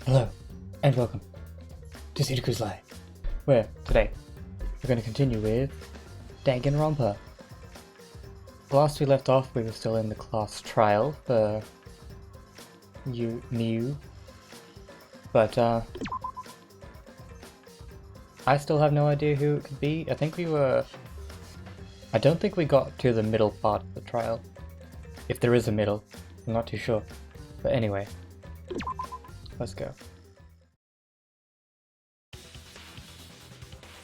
Hello, and welcome to Sudoku's Live, where today we're going to continue with Danganronpa. Last we left off, we were still in the class trial for Miu, but I still have no idea who it could be. I don't think we got to the middle part of the trial. If there is a middle, I'm not too sure. But anyway, let's go.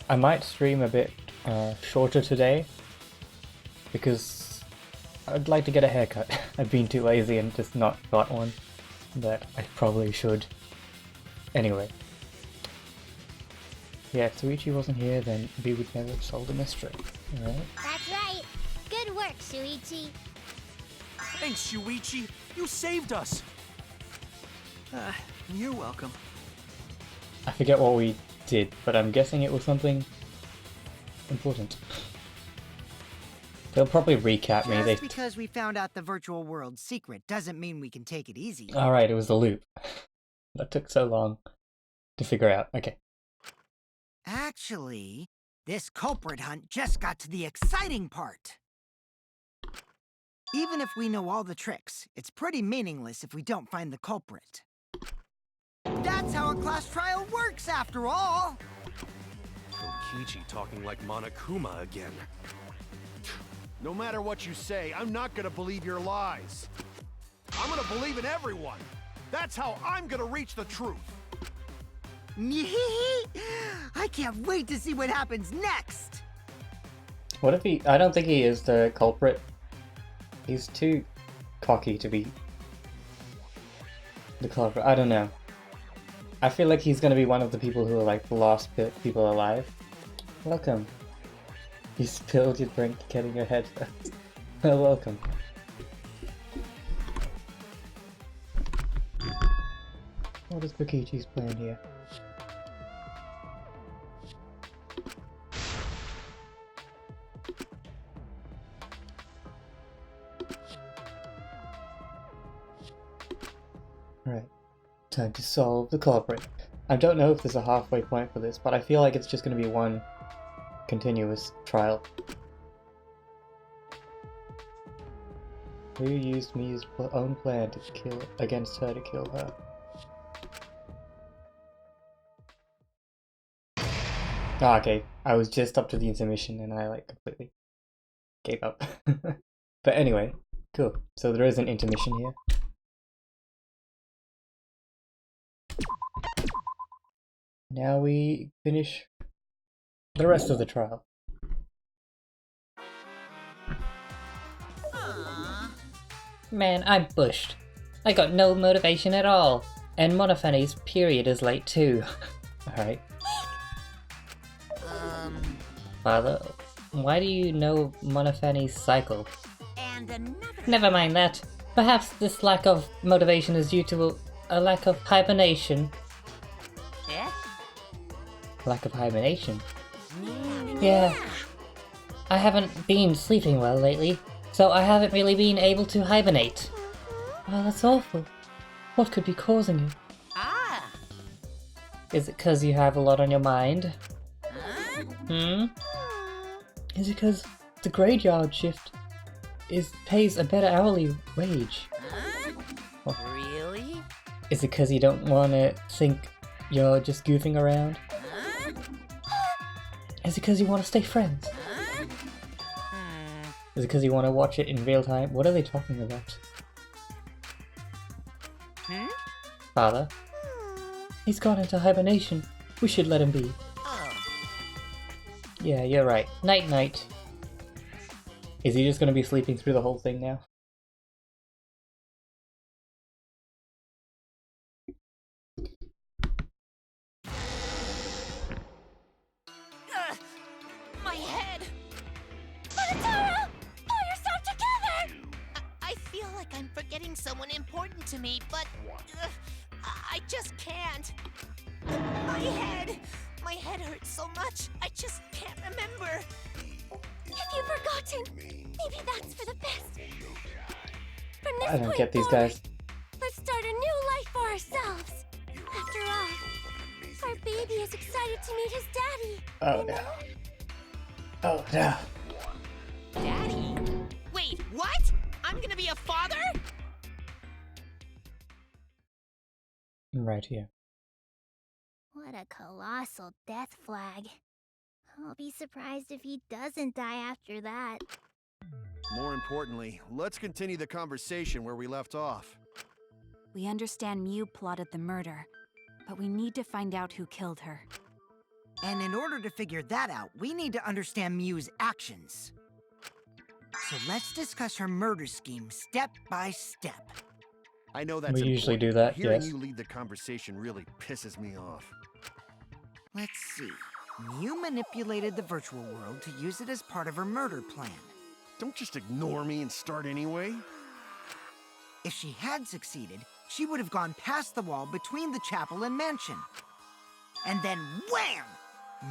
I might stream a bit shorter today because I'd like to get a haircut. I've been too lazy and just not got one, but I probably should. Anyway. Yeah, if Suichi wasn't here, then we would never have solved the mystery. Alright? That's right. Good work, Shuichi. Thanks, Shuichi. You saved us. You're welcome. I forget what we did, but I'm guessing it was something important. They'll probably recap me. Just because we found out the virtual world's secret doesn't mean we can take it easy. Alright, it was the loop. That took so long to figure out. Okay. Actually, this culprit hunt just got to the exciting part. Even if we know all the tricks, it's pretty meaningless if we don't find the culprit. That's how a class trial works, after all! Kokichi talking like Monokuma again. No matter what you say, I'm not gonna believe your lies. I'm gonna believe in everyone. That's how I'm gonna reach the truth. I can't wait to see what happens next! What if he... I don't think he is the culprit. He's too cocky to be the culprit. I don't know. I feel like he's gonna be one of the people who are like the last people alive. Welcome. You spilled your drink getting your head hurt. Well, welcome. What is Kokichi's plan here? Right. Time to solve the culprit. I don't know if there's a halfway point for this, but I feel like it's just going to be one continuous trial. Who used Miu's own plan to kill against her to kill her? Ah, okay. I was just up to the intermission and I like completely gave up. But anyway, cool. So there is an intermission here. Now we finish the rest of the trial. Man, I'm bushed. I got no motivation at all. And Monofani's period is late too. Alright. Father, why do you know Monofani's cycle? And another. Never mind that. Perhaps this lack of motivation is due to a lack of hibernation. Eh? Lack of hibernation? Yeah. I haven't been sleeping well lately, so I haven't really been able to hibernate. Oh, that's awful. What could be causing it? Ah. Is it because you have a lot on your mind? Is it because the graveyard shift pays a better hourly wage? Really? Is it because you don't want to think you're just goofing around? Is it because you want to stay friends? Is it because you want to watch it in real time? What are they talking about? Father? He's gone into hibernation. We should let him be. Yeah, you're right. Night night. Is he just going to be sleeping through the whole thing now? My head! Monotaro! Pull yourself together! I feel like I'm forgetting someone important to me, but I just can't. My head! My head hurts so much, I just can't remember. Have you forgotten? Maybe that's for the best. From this I don't point get these forward, guys. let's start a new life for ourselves. After after all. Our baby is excited to meet his daddy. Oh no. Oh no. Daddy? Wait, what? I'm gonna be a father? Right here. What a colossal death flag. I'll be surprised if he doesn't die after that. More importantly, let's continue the conversation where we left off. We understand Mew plotted the murder, but we need to find out who killed her. And in order to figure that out, we need to understand Mew's actions. So let's discuss her murder scheme step by step. I know that's We usually important, do that, but hearing yes. you lead the conversation really pisses me off. Let's see. Mew manipulated the virtual world to use it as part of her murder plan. Don't just ignore me and start anyway. If she had succeeded, she would have gone past the wall between the chapel and mansion. And then wham!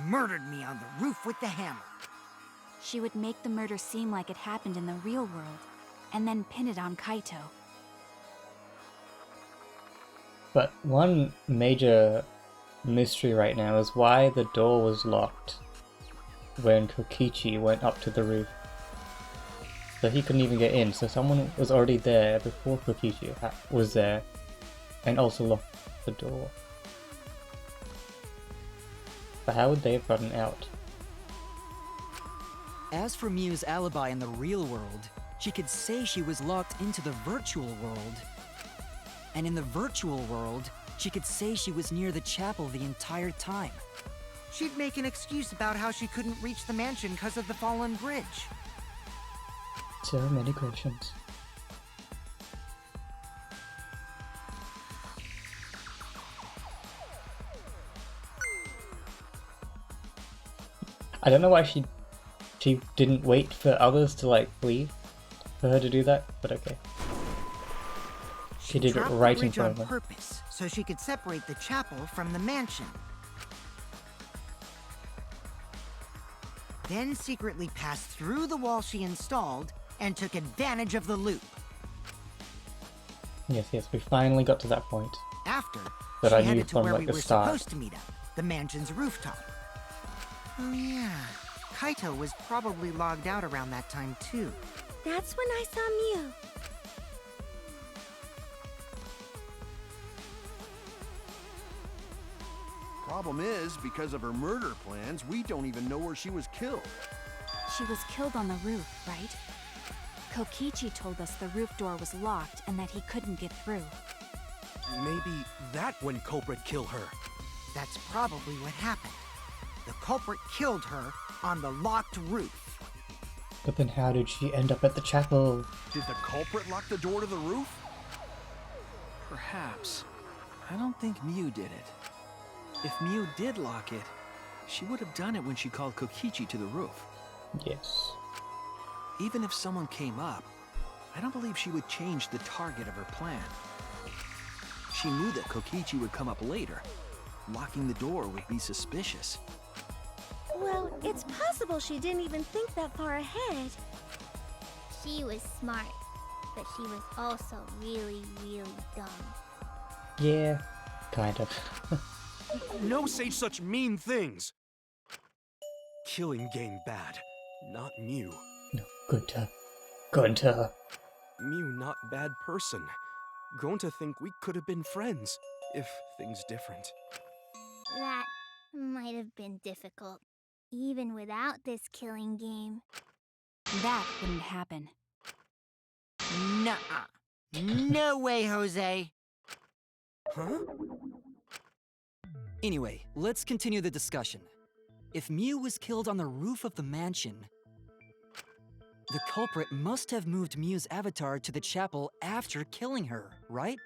Murdered me on the roof with the hammer. She would make the murder seem like it happened in the real world, and then pin it on Kaito. But one major mystery right now is why the door was locked when Kokichi went up to the roof. So he couldn't even get in, so someone was already there before Kokichi was there and also locked the door. But how would they have gotten out? As for Mew's alibi in the real world, she could say she was locked into the virtual world. And in the virtual world, she could say she was near the chapel the entire time. She'd make an excuse about how she couldn't reach the mansion because of the fallen bridge. So many questions. I don't know why she didn't wait for others to like leave for her to do that, but okay. She did it dropped the right in bridge front on of her. purpose, so she could separate the chapel from the mansion. Then secretly passed through the wall she installed and took advantage of the loop. Yes, we finally got to that point. After, That she I knew headed to from, where like, we the were start. supposed to meet up, the mansion's rooftop. Oh yeah, Kaito was probably logged out around that time too. That's when I saw Mew. Problem is, because of her murder plans, we don't even know where she was killed. She was killed on the roof, right? Kokichi told us the roof door was locked and that he couldn't get through. Maybe that when culprit killed her. That's probably what happened. The culprit killed her on the locked roof. But then how did she end up at the chapel? Did the culprit lock the door to the roof? Perhaps. I don't think Mew did it. If Mew did lock it, she would have done it when she called Kokichi to the roof. Yes. Even if someone came up, I don't believe she would change the target of her plan. She knew that Kokichi would come up later. Locking the door would be suspicious. Well, it's possible she didn't even think that far ahead. She was smart, but she was also really, really dumb. Yeah, kind of. No say such mean things! Killing game bad, not Mew. No, Gunter. Mew not bad person. Going to think we could have been friends, if things different. That might have been difficult, even without this killing game. That wouldn't happen. Nuh-uh. No way, Jose. Huh? Anyway, let's continue the discussion. If Mew was killed on the roof of the mansion, the culprit must have moved Mew's avatar to the chapel after killing her, right?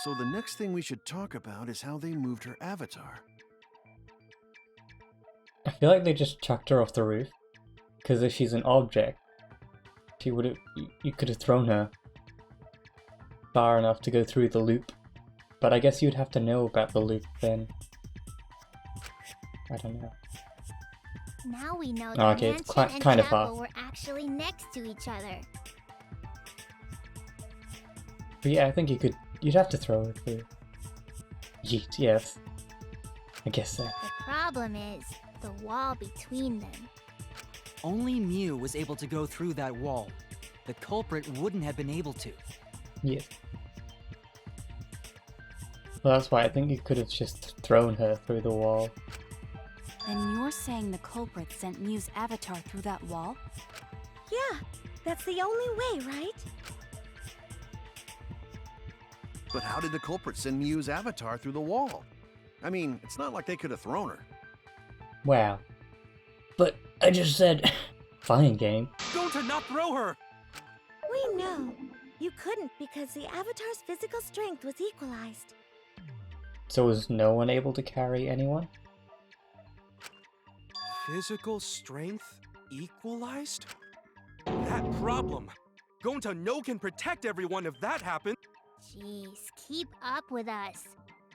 So the next thing we should talk about is how they moved her avatar. I feel like they just chucked her off the roof. Because if she's an object, she would have. You could have thrown her far enough to go through the loop. But I guess you'd have to know about the loop then. I don't know. Now we know the Okay, it's mansion and kind of chapel far. were actually next to each other. But yeah, I think you'd have to throw her through. Yeet, yes. I guess so. The problem is the wall between them. Only Mew was able to go through that wall. The culprit wouldn't have been able to. Yes. Well, that's why I think you could have just thrown her through the wall. Then you're saying the culprit sent Mew's avatar through that wall? Yeah, that's the only way, right? But how did the culprit send Mew's avatar through the wall? I mean, it's not like they could have thrown her. Wow. But I just said, fine game. Don't not throw her! We know. You couldn't because the avatar's physical strength was equalized. So was no one able to carry anyone? Physical strength equalized? That problem. Gonta no can protect everyone if that happens. Jeez, keep up with us.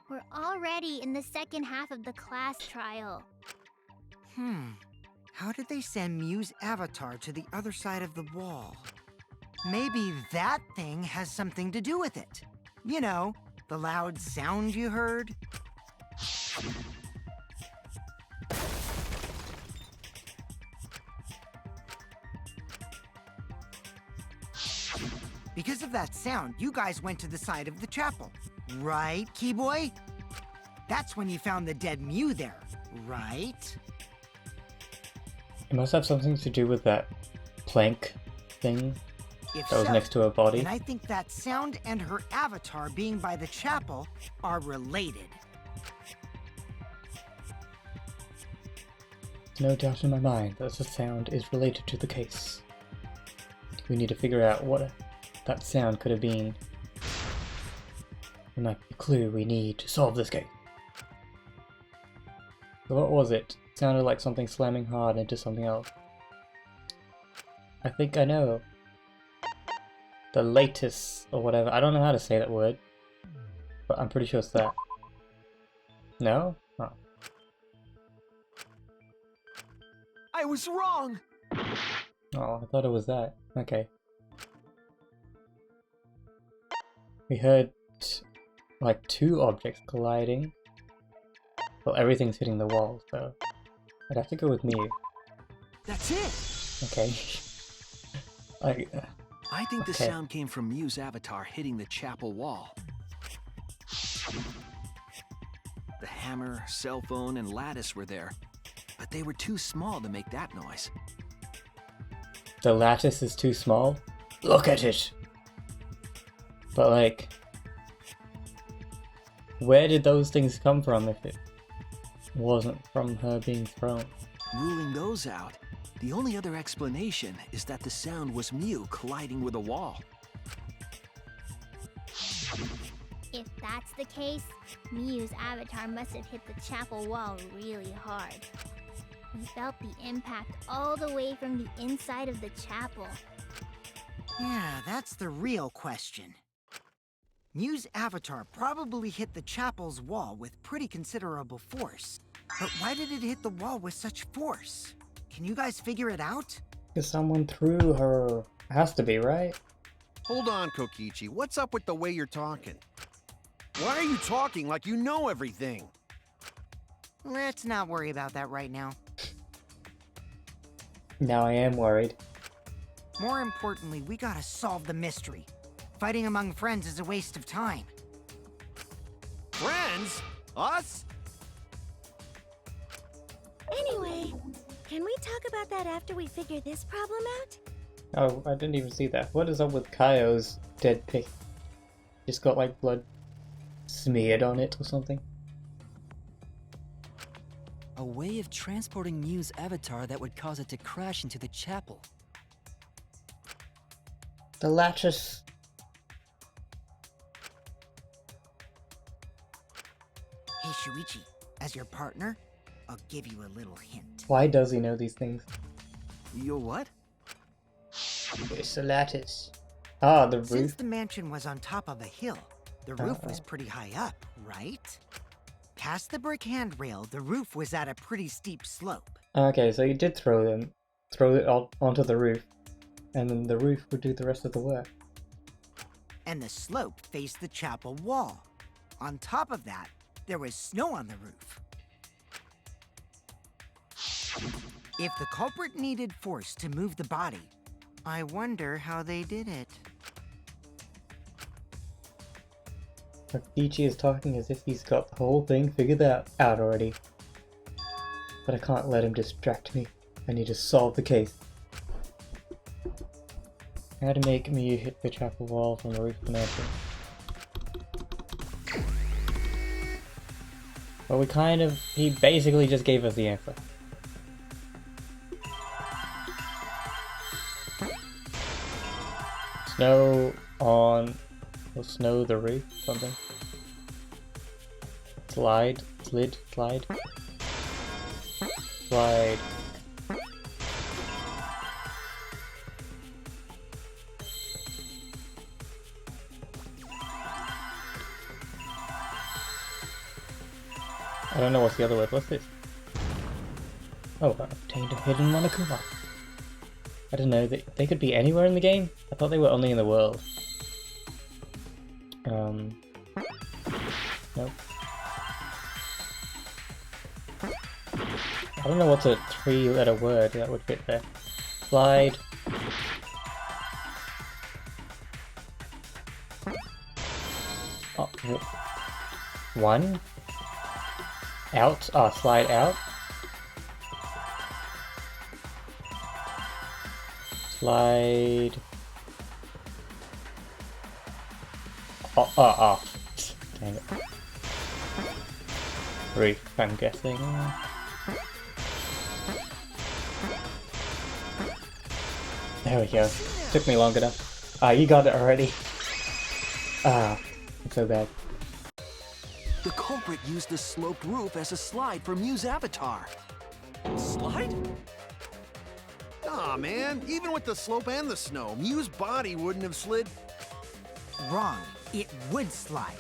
We're already in the second half of the class trial. How did they send Mew's avatar to the other side of the wall? Maybe that thing has something to do with it. You know, the loud sound you heard? Because of that sound, you guys went to the side of the chapel. Right, Keyboy? That's when you found the dead Mew there, right? It must have something to do with that plank thing If that was so, next to her body. then I think that sound and her avatar being by the chapel are related. There's no doubt in my mind that the sound is related to the case. We need to figure out what that sound could have been. It might be a clue we need to solve this case. So what was it? It sounded like something slamming hard into something else. I think I know. The latest, or whatever. I don't know how to say that word. But I'm pretty sure it's that. No? Oh. I was wrong! Oh, I thought it was that. Okay. We heard like two objects colliding. Well, everything's hitting the wall, so I'd have to go with Mew. That's it! Okay. I think the Okay. sound came from Mew's avatar hitting the chapel wall. The hammer, cell phone, and lattice were there, but they were too small to make that noise. The lattice is too small? Look at it! But like, where did those things come from if it wasn't from her being thrown? Ruling those out, the only other explanation is that the sound was Mew colliding with a wall. If that's the case, Mew's avatar must have hit the chapel wall really hard. We felt the impact all the way from the inside of the chapel. Yeah, that's the real question. Mew's avatar probably hit the chapel's wall with pretty considerable force. But why did it hit the wall with such force? Can you guys figure it out? Because someone threw her. It has to be, right? Hold on, Kokichi. What's up with the way you're talking? Why are you talking like you know everything? Let's not worry about that right now. Now I am worried. More importantly, we gotta solve the mystery. Fighting among friends is a waste of time. Friends? Us? Anyway, can we talk about that after we figure this problem out? Oh, I didn't even see that. What is up with Kaio's dead pig? Just got like blood smeared on it or something? A way of transporting Mew's avatar that would cause it to crash into the chapel. The lattice. Hey Shuichi, as your partner, I'll give you a little hint. Why does he know these things? Yo, what? It's the lattice. Ah, the Since roof. the mansion was on top of a hill, the roof was pretty high up, right? Past the brick handrail, the roof was at a pretty steep slope. Okay, so you did throw it onto the roof, and then the roof would do the rest of the work. And the slope faced the chapel wall. On top of that, there was snow on the roof. If the culprit needed force to move the body, I wonder how they did it. Kokichi is talking as if he's got the whole thing figured out already. But I can't let him distract me. I need to solve the case. How to make Miu hit the chapel wall from the roof of the mansion. Well, he basically just gave us the answer. Snow on, or snow the roof, something. Slide. I don't know what's the other word. What's this? Oh, I obtained a hidden Monokuma. I didn't know that they could be anywhere in the game. I thought they were only in the world. Nope. I don't know what's a 3-letter word that would fit there. Slide. Oh, one. Out. Oh, slide out. Slide. Off. Dang it. Roof, I'm guessing. There we go. Took me long enough. Ah, you got it already. Ah, it's so bad. The culprit used the sloped roof as a slide for Miu's avatar. Slide? Aw, man. Even with the slope and the snow, Miu's body wouldn't have slid. Wrong. It would slide.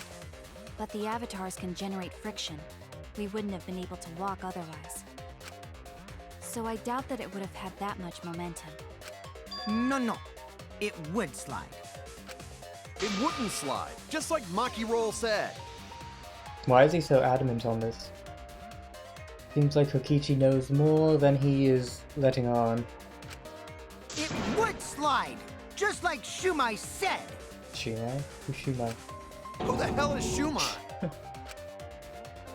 But the avatars can generate friction. We wouldn't have been able to walk otherwise. So I doubt that it would have had that much momentum. No. It would slide. It wouldn't slide, just like Maki Roll said. Why is he so adamant on this? Seems like Kokichi knows more than he is letting on. It would slide, just like Shumai said. Shumai? Who's Shumai? Who the hell is Shumai?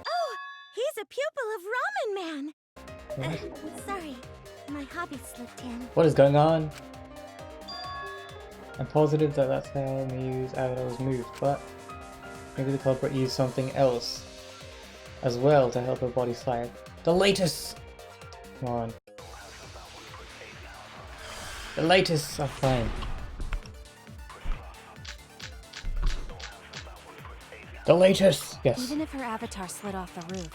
Oh, he's a pupil of Ramen Man. Sorry, my hobby slipped in. What is going on? I'm positive that that's how Miu's avatar was moved, but maybe the culprit used something else as well to help her body slide. The latest! Come on. The latest are fine. The latest! Yes. Even if her avatar slid off the roof,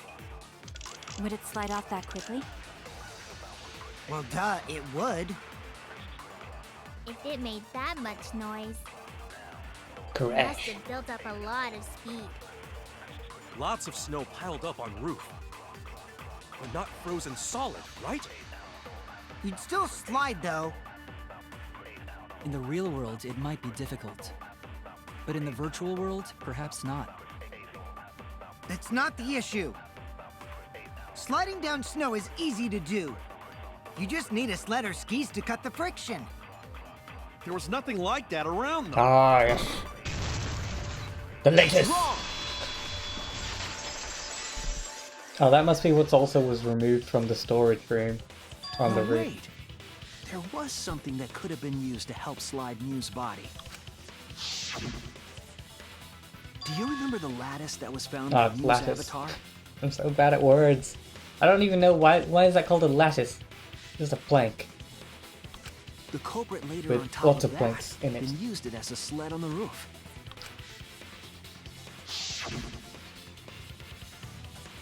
would it slide off that quickly? Well, duh, it would. If it made that much noise, it Correct. must have built up a lot of speed. Lots of snow piled up on roof. But not frozen solid, right? You'd still slide, though. In the real world, it might be difficult. But in the virtual world, perhaps not. That's not the issue. Sliding down snow is easy to do. You just need a sled or skis to cut the friction. There was nothing like that around, though. Ah, yes. The latest! Wrong! Oh, that must be what's also was removed from the storage room on the Oh, roof. wait. There was something that could have been used to help slide Miu's body. Do you remember the lattice that was found on Miu's lattice. avatar? I'm so bad at words. I don't even know why is that called a lattice? Just a plank. The culprit later With on top lots of of that planks in it. and used it as a sled on the roof.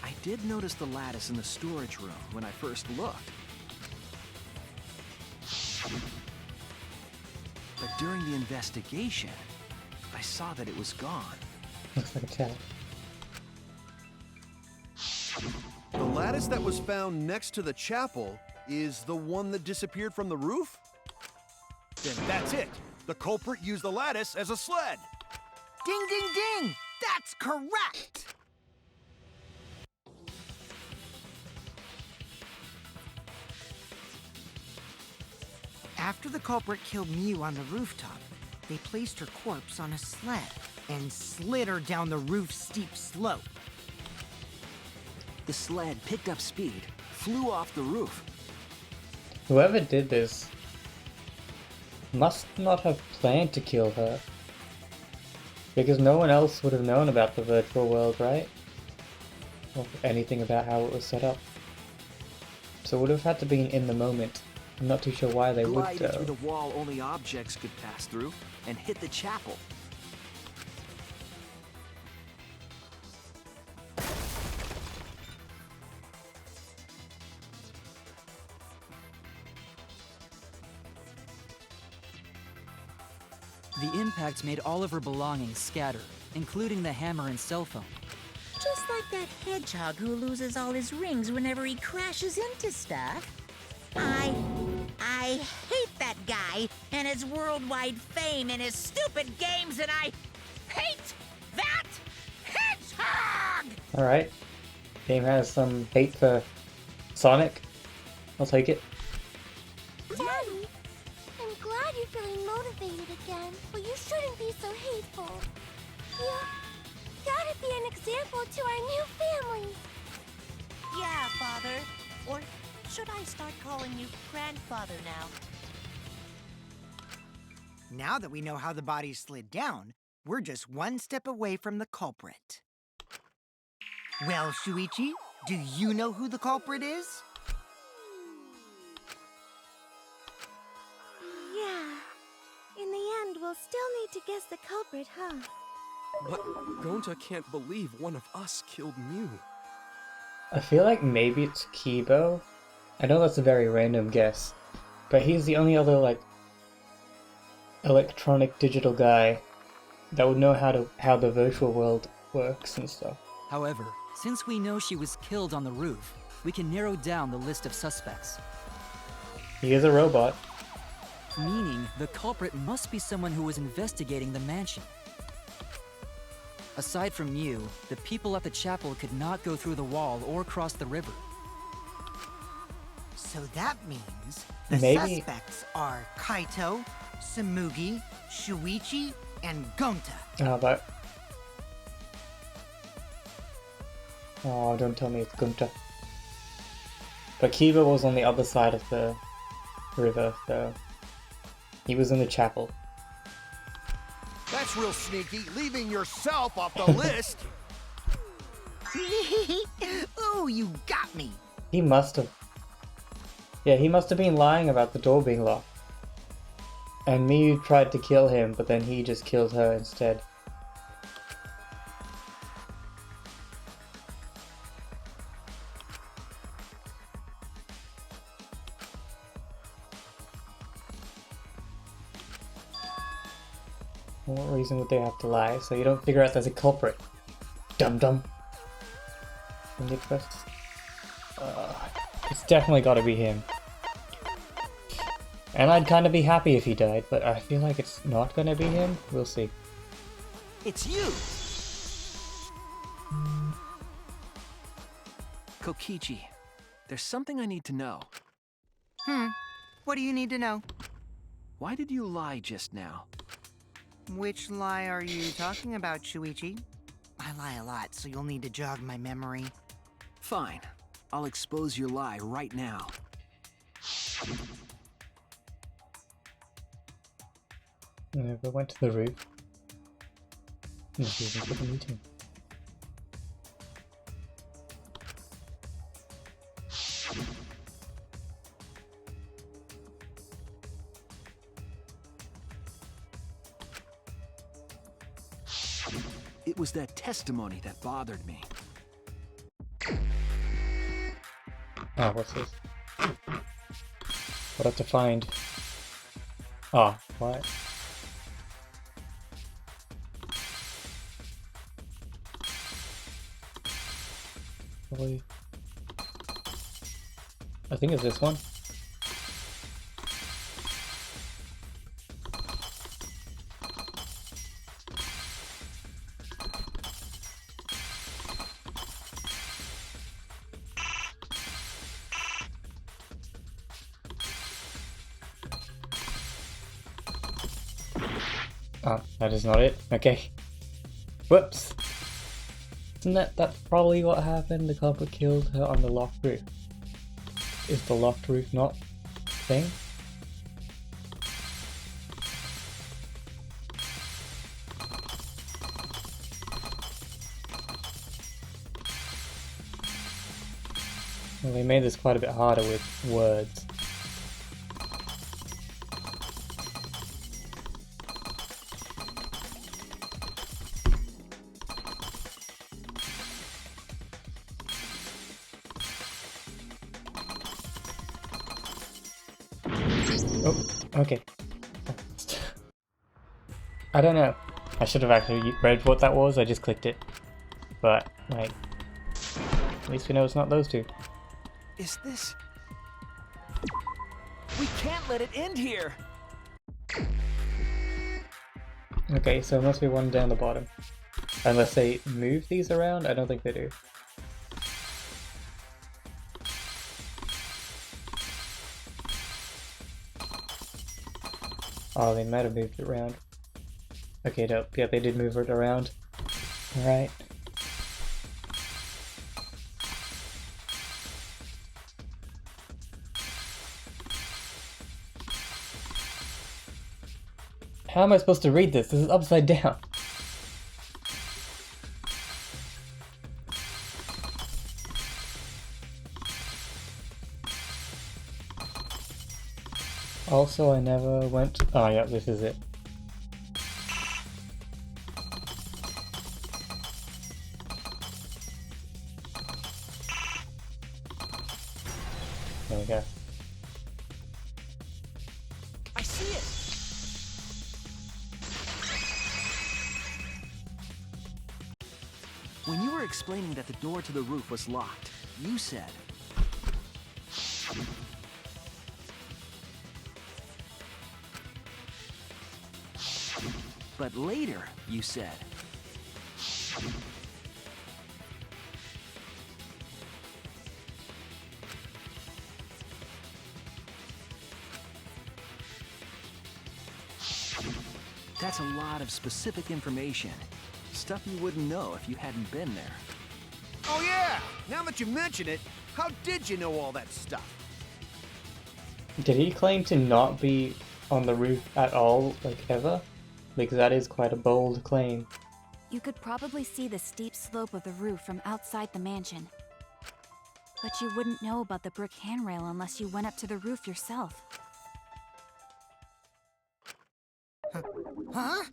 I did notice the lattice in the storage room when I first looked. But during the investigation, I saw that it was gone. Looks like a cat. The lattice that was found next to the chapel is the one that disappeared from the roof? Then that's it. The culprit used the lattice as a sled. Ding, ding, ding! That's correct! After the culprit killed Mew on the rooftop, they placed her corpse on a sled and slid her down the roof's steep slope. The sled picked up speed, flew off the roof. Whoever did this must not have planned to kill her. Because no one else would have known about the virtual world, right? Or anything about how it was set up. So it would have had to be in the moment. I'm not too sure why they would Glided though. through the wall only objects could pass through and hit the chapel. The impact made all of her belongings scatter, including the hammer and cell phone. Just like that hedgehog who loses all his rings whenever he crashes into stuff. I hate that guy and his worldwide fame and his stupid games, and I hate that hedgehog! Alright. Game has some hate for Sonic. I'll take it. Daddy, I'm glad you're feeling motivated again, but you shouldn't be so hateful. You gotta be an example to our new family. Yeah, Father. Or should I start calling you grandfather now? Now that we know how the body slid down, we're just one step away from the culprit. Well, Shuichi, do you know who the culprit is? Yeah. In the end, we'll still need to guess the culprit, huh? But Gonta can't believe one of us killed Mew. I feel like maybe it's Kibo. I know that's a very random guess, but he's the only other, like, electronic digital guy that would know how the virtual world works and stuff. However, since we know she was killed on the roof, we can narrow down the list of suspects. He is a robot. Meaning, the culprit must be someone who was investigating the mansion. Aside from Mew, the people at the chapel could not go through the wall or cross the river. So that means the Maybe- suspects are Kaito, Samugi, Shuichi, and Gonta. Oh, don't tell me it's Gunter. But Kiba was on the other side of the river, so he was in the chapel. That's real sneaky, leaving yourself off the list. Ooh, you got me. He must have. Yeah, he must have been lying about the door being locked. And Miyu tried to kill him, but then he just killed her instead. For what reason would they have to lie? So you don't figure out there's a culprit. Dum-dum. It's definitely gotta be him. And I'd kind of be happy if he died, but I feel like it's not gonna be him. We'll see. It's you! Kokichi, there's something I need to know. What do you need to know? Why did you lie just now? Which lie are you talking about, Shuichi? I lie a lot, so you'll need to jog my memory. Fine. I'll expose your lie right now. I never went to the roof. Not even for the meeting. It was that testimony that bothered me. Oh, what's this? What have to find? Oh, what? Probably. I think it's this one. Oh, that is not it. Okay. Whoops. Isn't that's probably what happened? The culprit killed her on the locked roof. Is the locked roof not a thing? Well, they made this quite a bit harder with words. Oh, okay. I don't know. I should have actually read what that was, I just clicked it. But, like, at least we know it's not those two. Is this... We can't let it end here! Okay, so it must be one down the bottom. Unless they move these around? I don't think they do. Oh, they might have moved it around. Okay, dope. Yeah, they did move it around. Alright. How am I supposed to read this? This is upside down. Also, I never went... Oh yeah, this is it. There we go. I see it! When you were explaining that the door to the roof was locked, you said... But later, you said... That's a lot of specific information. Stuff you wouldn't know if you hadn't been there. Oh yeah! Now that you mention it, how did you know all that stuff? Did he claim to not be on the roof at all, like ever? Because that is quite a bold claim. You could probably see the steep slope of the roof from outside the mansion. But you wouldn't know about the brick handrail unless you went up to the roof yourself. Huh?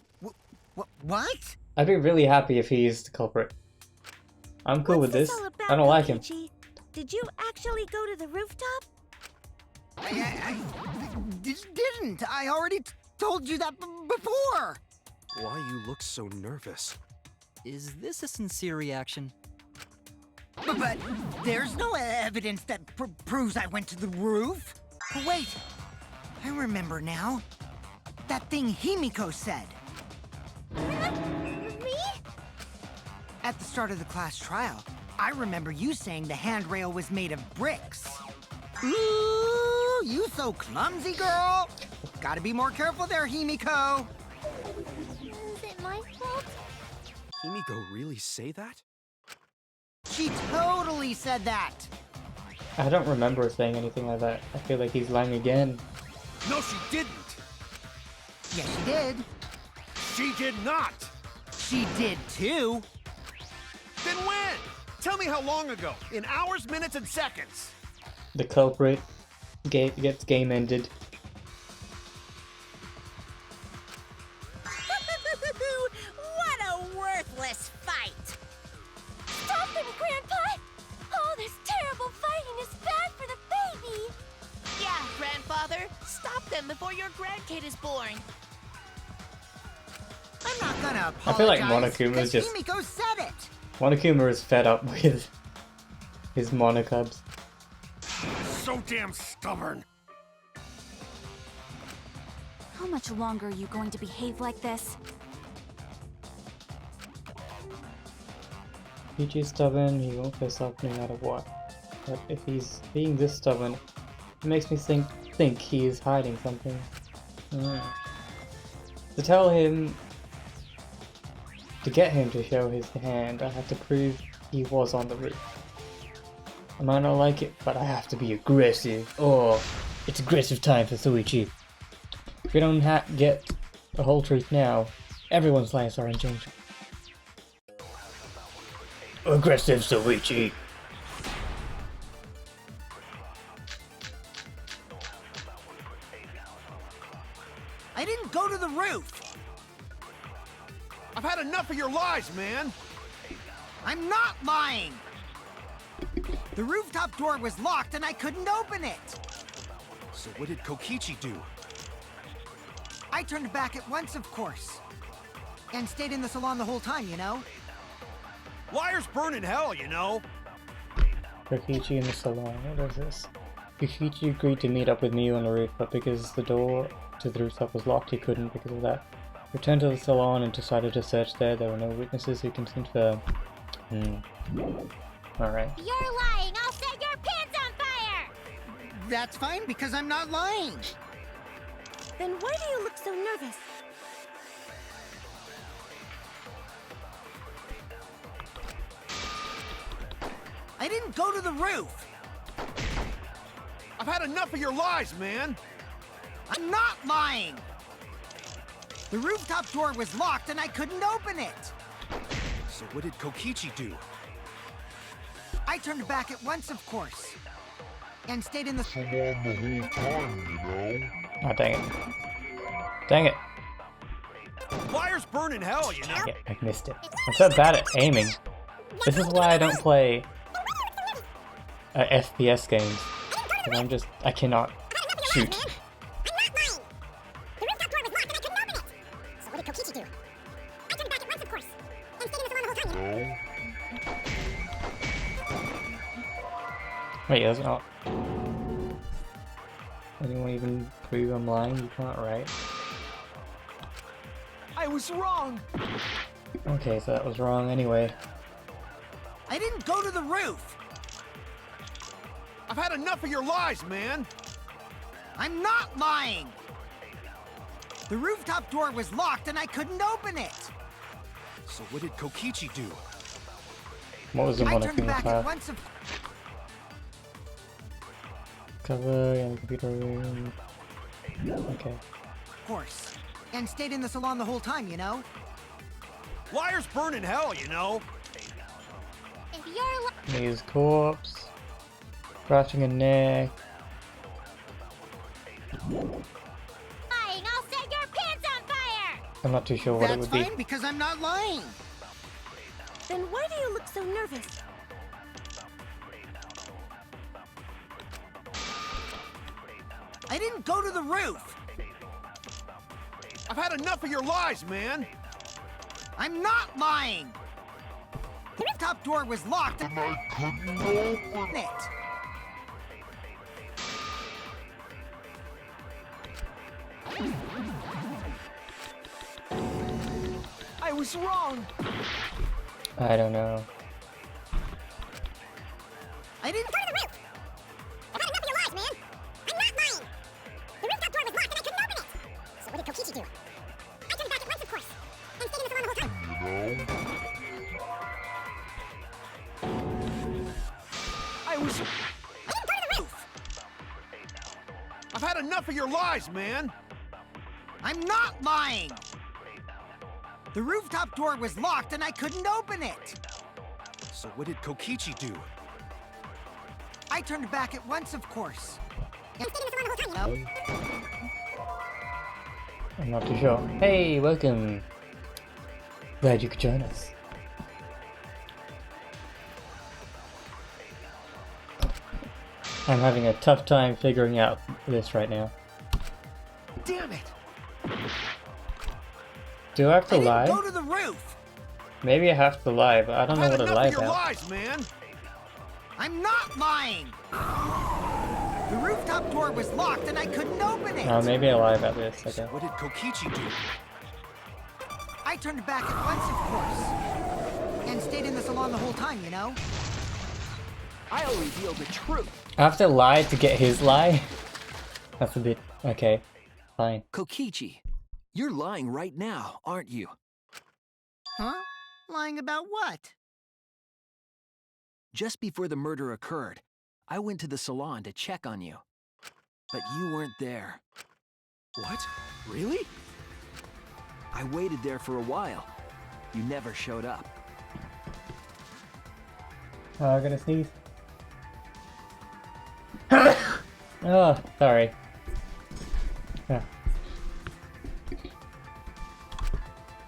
What? I'd be really happy if he's the culprit. I'm cool with this. I don't like him. Did you actually go to the rooftop? I didn't. I already told you that before. Why you look so nervous? Is this a sincere reaction? But there's no evidence that proves I went to the roof. Wait, I remember now. That thing Himiko said. Me? At the start of the class trial, I remember you saying the handrail was made of bricks. Ooh, you so clumsy, girl. Gotta be more careful there, Himiko. Is it my fault? Himiko really say that? She totally said that. I don't remember saying anything like that. I feel like he's lying again. No, she didn't! Yes, she did. She did not! She did too. Then when? Tell me how long ago. In hours, minutes, and seconds. The culprit gets game ended. What a worthless fight! Stop them, Grandpa! All this terrible fighting is bad for the baby! Yeah, Grandfather. Stop them before your grandkid is born. I'm not gonna apologize. I feel like Monokuma is 'cause just... Himiko said it. Monokuma is fed up with his Monokubs. So damn stubborn. How much longer are you going to behave like this? Pichi's stubborn, he won't piss off no matter what. But if he's being this stubborn, it makes me think he is hiding something. To tell him, to get him to show his hand, I have to prove he was on the roof. I might not like it, but I have to be aggressive. Oh, it's aggressive time for Suichi. If we don't get the whole truth now, everyone's lives are in danger. Aggressive Suichi. I didn't go to the roof! I've had enough of your lies, man! I'm not lying! The rooftop door was locked and I couldn't open it! So what did Kokichi do? I turned back at once, of course. And stayed in the salon the whole time, you know? Liars burn in hell, you know? Kokichi in the salon, what is this? Kokichi agreed to meet up with Miu on the roof, but because the door to the rooftop was locked, he couldn't because of that. Returned to the salon and decided to search there. There were no witnesses who can confirm. Alright. You're lying! I'll set your pants on fire! That's fine, because I'm not lying! Then why do you look so nervous? I didn't go to the roof! I've had enough of your lies, man! I'm not lying! The rooftop door was locked and I couldn't open it! So what did Kokichi do? I turned back at once, of course. And stayed in the Oh, dang it. Dang it. Liars burn in hell, you know? Yeah, I missed it. I'm so bad at aiming. This is why I don't play FPS games. And I cannot shoot. Wait, that's not. Anyone even prove I'm lying? You can't, right? I was wrong! Okay, so that was wrong anyway. I didn't go to the roof! I've had enough of your lies, man! I'm not lying! The rooftop door was locked and I couldn't open it! So what did Kokichi do? What was the I one turned back at once, of cover and computer room. Okay. course. And stayed in the salon the whole time, you know? Liars burn in hell, you know? If you're Mia's corpse. Scratching a neck. lying, I'll set your pants on fire! I'm not too sure what it That's would be. fine, because I'm not lying! Then why do you look so nervous? I didn't go to the roof! I've had enough of your lies, man! I'm not lying! The rooftop door was locked and I couldn't open it! I was wrong! I don't know. I didn't go to the roof! I've had enough of your lies, man! I'm not lying! The rooftop door was locked and I couldn't open it! So what did Kokichi do? I turned back at once, of course. And stayed in the salon the whole time. I was... I didn't go to the roof! I've had enough of your lies, man! I'm not lying! The rooftop door was locked and I couldn't open it! So what did Kokichi do? I turned back at once, of course. And stayed in the salon the whole time, you know? I'm not too sure. Hey, welcome. Glad you could join us. I'm having a tough time figuring out this right now. Damn it! Do I have to I didn't lie? go to the roof! Maybe I have to lie, but I don't know I've what had to enough lie of your about. lies, man! I'm not lying! The rooftop door was locked and I couldn't open it! Oh, maybe I lie about this. Okay. What did Kokichi do? I turned back at once, of course. And stayed in the salon the whole time, you know? I'll reveal the truth. I have to lie to get his lie? That's a bit... Okay. Fine. Kokichi, You're lying right now, aren't you? Huh? Lying about what? Just before the murder occurred, I went to the salon to check on you. But you weren't there. What? Really? I waited there for a while. You never showed up. Oh, I'm gonna sneeze. Oh, sorry. Yeah.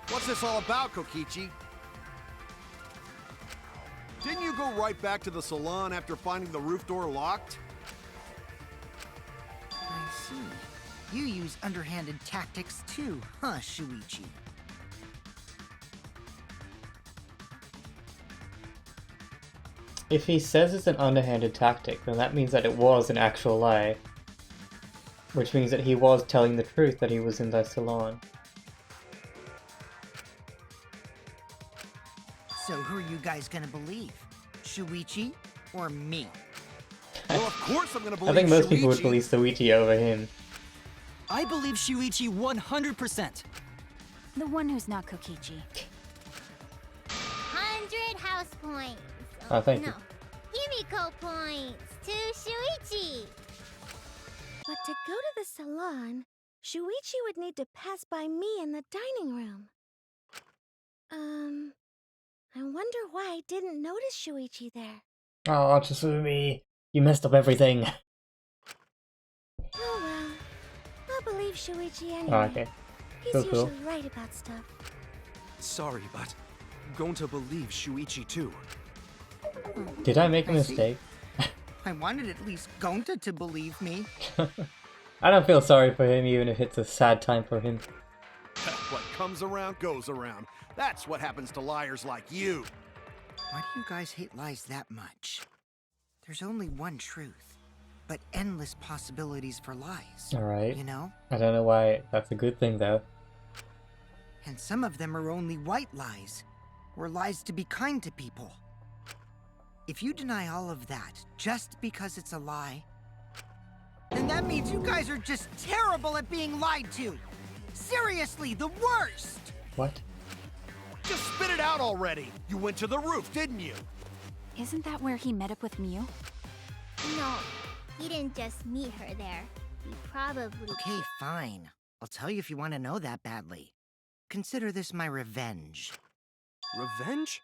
What's this all about, Kokichi? Didn't you go right back to the salon after finding the roof door locked? I see. You use underhanded tactics too, huh, Shuichi? If he says it's an underhanded tactic, then that means that it was an actual lie. Which means that he was telling the truth that he was in the salon. So who are you guys gonna believe? Shuichi or me? Well, of course I'm gonna believe I think most people would Shuichi. believe Shuichi over him. I believe Shuichi 100%. The one who's not Kokichi. 100 house points. Oh, thank you. No, Himiko points to Shuichi. But to go to the salon, Shuichi would need to pass by me in the dining room. I wonder why I didn't notice Shuichi there. Oh, Chisumi, you messed up everything. Oh well, I'll believe Shuichi anyway. Oh, okay. He's Cool. usually right about stuff. Sorry, but I'm going to believe Shuichi too. Did I make a I see. mistake? I wanted at least Gonta to believe me. I don't feel sorry for him even if it's a sad time for him. What comes around goes around. That's what happens to liars like you. Why do you guys hate lies that much? There's only one truth, but endless possibilities for lies. Alright. You know? I don't know why that's a good thing though. And some of them are only white lies, or lies to be kind to people. If you deny all of that just because it's a lie, then that means you guys are just terrible at being lied to. Seriously, the worst! What? Just spit it out already. You went to the roof, didn't you? Isn't that where he met up with Miu? No, he didn't just meet her there. He probably... Okay, fine. I'll tell you if you want to know that badly. Consider this my revenge. Revenge?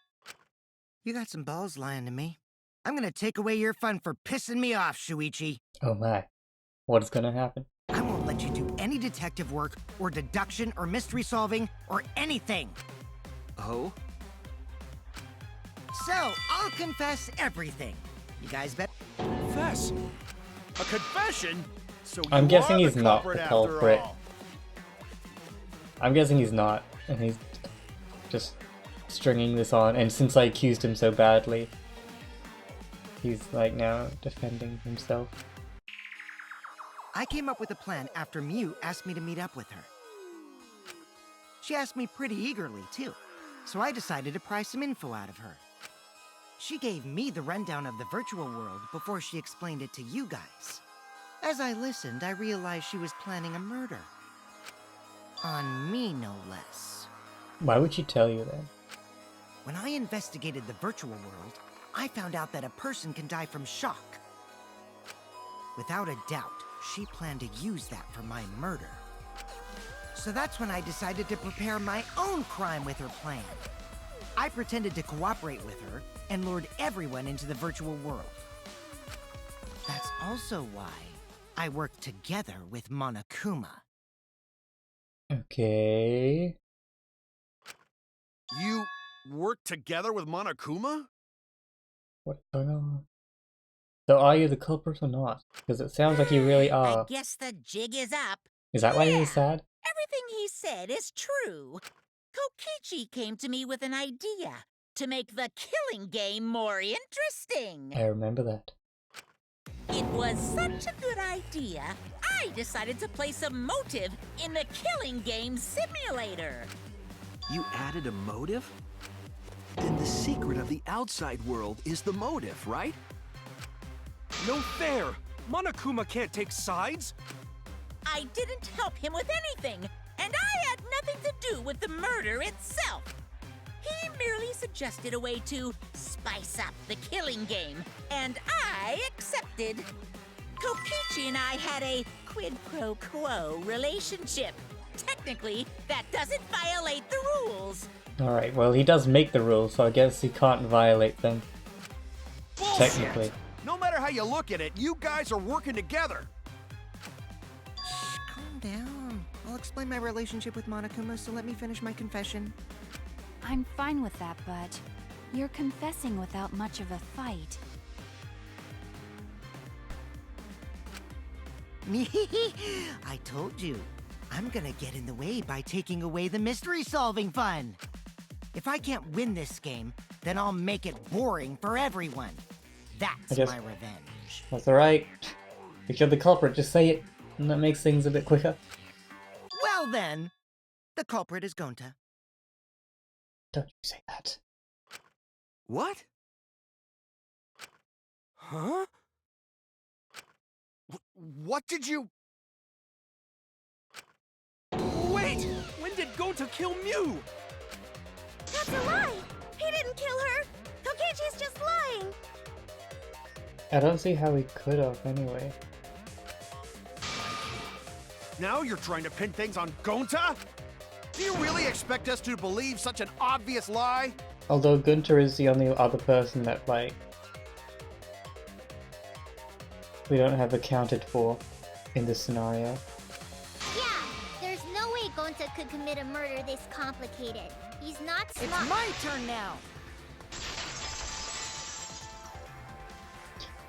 You got some balls lying to me. I'm gonna take away your fun for pissing me off, Shuichi. Oh my. What is gonna happen? I won't let you do any detective work, or deduction, or mystery solving, or anything. Oh? So, I'll confess everything. You guys bet? Confess. A confession? So you I'm guessing are he's the not culprit the after culprit. all. I'm guessing he's not, and he's just stringing this on, and since I accused him so badly, he's like now defending himself. I came up with a plan after Miu asked me to meet up with her. She asked me pretty eagerly, too, so I decided to pry some info out of her. She gave me the rundown of the virtual world before she explained it to you guys. As I listened, I realized she was planning a murder. On me, no less. Why would she tell you that? When I investigated the virtual world, I found out that a person can die from shock. Without a doubt, she planned to use that for my murder. So that's when I decided to prepare my own crime with her plan. I pretended to cooperate with her and lured everyone into the virtual world. That's also why I worked together with Monokuma. Okay. You worked together with Monokuma? What's going on? So are you the culprit or not? Because it sounds like you really I are. guess the jig is up. Is that why Yeah. he's sad? Everything he said is true. Kokichi came to me with an idea to make the killing game more interesting. I remember that. It was such a good idea, I decided to place a motive in the killing game simulator. You added a motive? Then the secret of the outside world is the motive, right? No fair! Monokuma can't take sides! I didn't help him with anything, and I had nothing to do with the murder itself. He merely suggested a way to spice up the killing game, and I accepted. Kokichi and I had a quid pro quo relationship. Technically, that doesn't violate the rules. Alright, well, he does make the rules, so I guess he can't violate them. Bullshit! Technically. No matter how you look at it, you guys are working together. Shh, calm down. I'll explain my relationship with Monokuma, so let me finish my confession. I'm fine with that, but you're confessing without much of a fight. I told you. I'm gonna get in the way by taking away the mystery-solving fun. If I can't win this game, then I'll make it boring for everyone. That's my revenge. That's alright. If you're the culprit, just say it, and that makes things a bit quicker. Well then, the culprit is Gonta. Don't you say that. What? Huh? What did you... Wait! When did Gonta kill Mew? That's a lie! He didn't kill her! Kokichi's just lying! I don't see how he could have, anyway. Now you're trying to pin things on Gonta? Do you really expect us to believe such an obvious lie? Although Gunter is the only other person that, like, we don't have accounted for in this scenario. Yeah, there's no way Gonta could commit a murder this complicated. He's not smart. It's my turn now!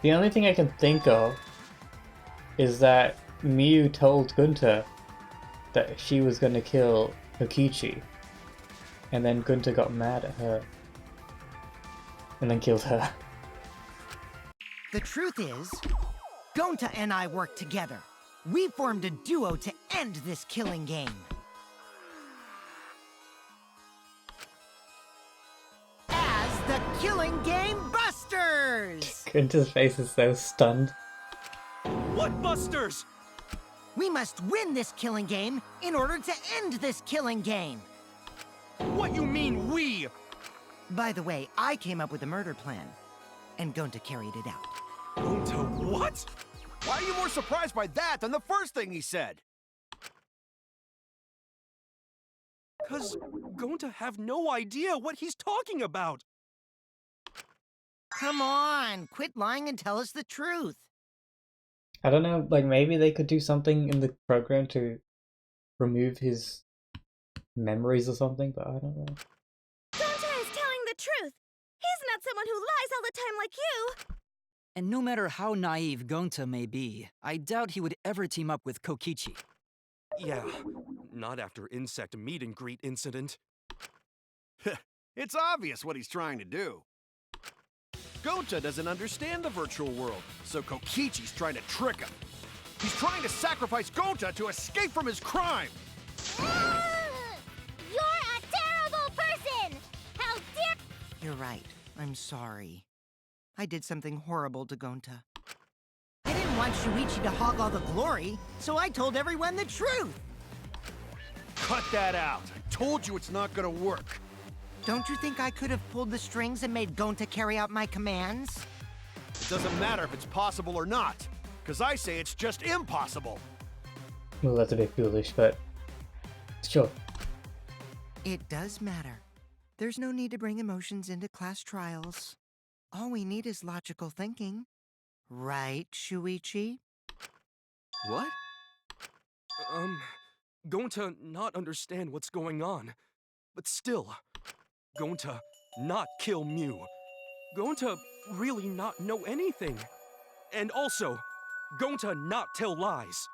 The only thing I can think of is that Miu told Gunter that she was gonna kill Kokichi, and then Gunter got mad at her, and then killed her. The truth is, Gonta and I worked together. We formed a duo to end this killing game. As the Killing Game Busters! Gunter's face is so stunned. What busters? We must win this killing game in order to end this killing game. What you mean, we? By the way, I came up with a murder plan, and Gonta carried it out. Gonta what? Why are you more surprised by that than the first thing he said? 'Cause Gonta have no idea what he's talking about. Come on, quit lying and tell us the truth. I don't know, like maybe they could do something in the program to remove his memories or something, but I don't know. Gonta is telling the truth! He's not someone who lies all the time like you! And no matter how naive Gonta may be, I doubt he would ever team up with Kokichi. Yeah, not after insect meet and greet incident. It's obvious what he's trying to do. Gonta doesn't understand the virtual world, so Kokichi's trying to trick him. He's trying to sacrifice Gonta to escape from his crime! You're a terrible person! How dare— You're right. I'm sorry. I did something horrible to Gonta. I didn't want Shuichi to hog all the glory, so I told everyone the truth! Cut that out! I told you it's not gonna work! Don't you think I could have pulled the strings and made Gonta carry out my commands? It doesn't matter if it's possible or not, because I say it's just impossible! Well, that's a bit foolish, but sure. It does matter. There's no need to bring emotions into class trials. All we need is logical thinking. Right, Shuichi? What? Gonta not understand what's going on. But still, Gonta not kill Mew. Gonta really not know anything. And also, Gonta not tell lies.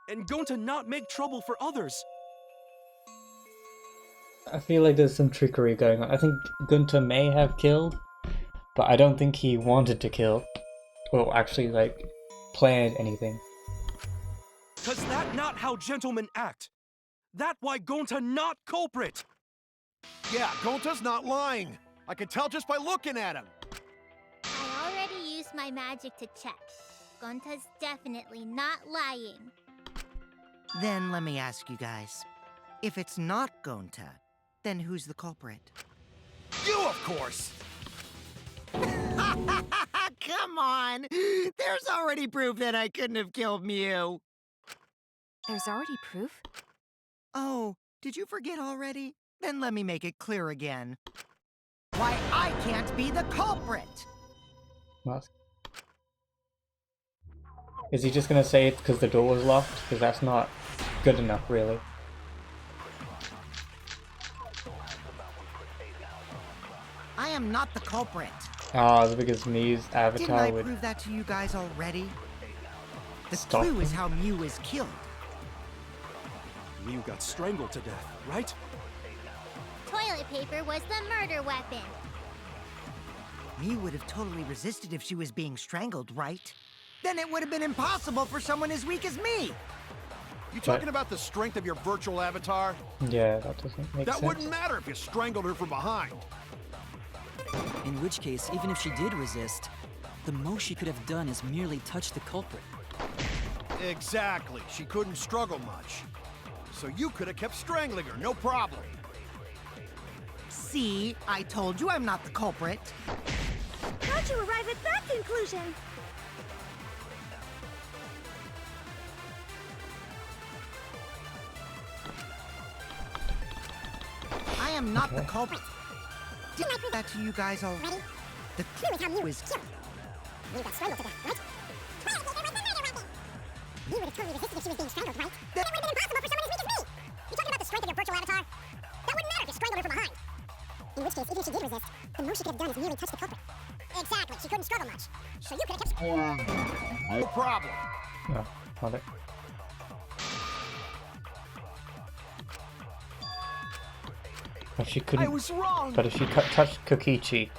And Gonta not make trouble for others. I feel like there's some trickery going on. I think Gunter may have killed, but I don't think he wanted to kill. Or actually, like, planned anything. 'Cause that not how gentlemen act. That why Gonta not culprit. Yeah, Gonta's not lying. I can tell just by looking at him. I already used my magic to check. Gonta's definitely not lying. Then let me ask you guys. If it's not Gonta, then who's the culprit? You, of course! Come on! There's already proof that I couldn't have killed Mew. There's already proof? Oh, did you forget already? Then let me make it clear again. Why I can't be the culprit! What? Is he just gonna say it because the door was locked? Because that's not good enough, really. I am not the culprit. Ah, it's because Mew's Didn't avatar I would prove that to you guys already? The stop clue is him. how Mew is killed. Mew got strangled to death, right? Toilet paper was the murder weapon. Mew would have totally resisted if she was being strangled, right? Then it would have been impossible for someone as weak as me. You talking about the strength of your virtual avatar? Yeah, that doesn't make That sense. wouldn't matter if you strangled her from behind. In which case, even if she did resist, the most she could have done is merely touch the culprit. Exactly. She couldn't struggle much. So you could have kept strangling her, no problem. See, I told you I'm not the culprit. How'd you arrive at that conclusion? I am not the culprit. Didn't I prove that to you guys already? The clue is how Mew is killed. Mew got strangled to death, right? Toilet paper was the murder weapon. Mew would have totally resisted if she was being strangled, right? Then it would have been impossible for someone as weak as me. You talking about the strength of your virtual avatar? That wouldn't matter if you strangled her from behind. In which case, even if she did resist, the most she could have done is merely touch the culprit. Exactly, she couldn't struggle much. So you could have kept... No problem. No, got it. If she couldn't, I was wrong. but if she touched Kokichi,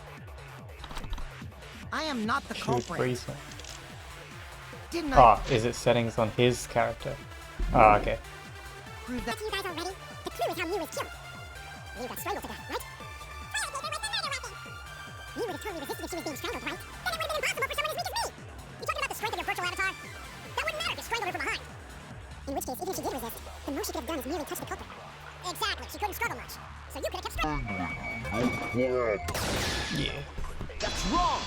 I am not the she would culprit. freeze her. Didn't I Ah, is it settings on his character? Ah, okay. prove that to you guys already? The clue is how Mew is killed. Mew got strangled to death, right? Toilet paper was the murder weapon. Mew would have totally resisted if she was being strangled, right? Then it would have been impossible for someone as weak as me. You talking about the strength of your virtual avatar? That wouldn't matter if you strangled her from behind. In which case, even if she did resist, the most she could have done is merely touch the culprit. Exactly, she couldn't struggle much. So you could have kept struggling. Yeah. That's wrong.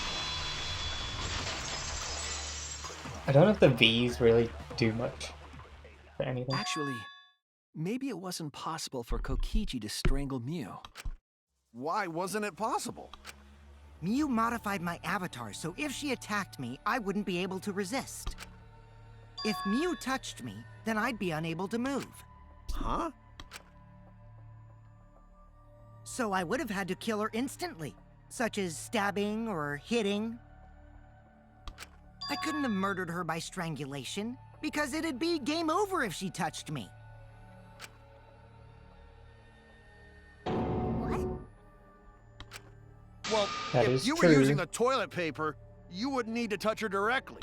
I don't know if the V's really do much for anything. Actually, maybe it wasn't possible for Kokichi to strangle Mew. Why wasn't it possible? Mew modified my avatar, so if she attacked me, I wouldn't be able to resist. If Mew touched me, then I'd be unable to move. Huh? So I would have had to kill her instantly, such as stabbing or hitting. I couldn't have murdered her by strangulation, because it'd be game over if she touched me. What? Well, That if is you were true. using the toilet paper, you wouldn't need to touch her directly.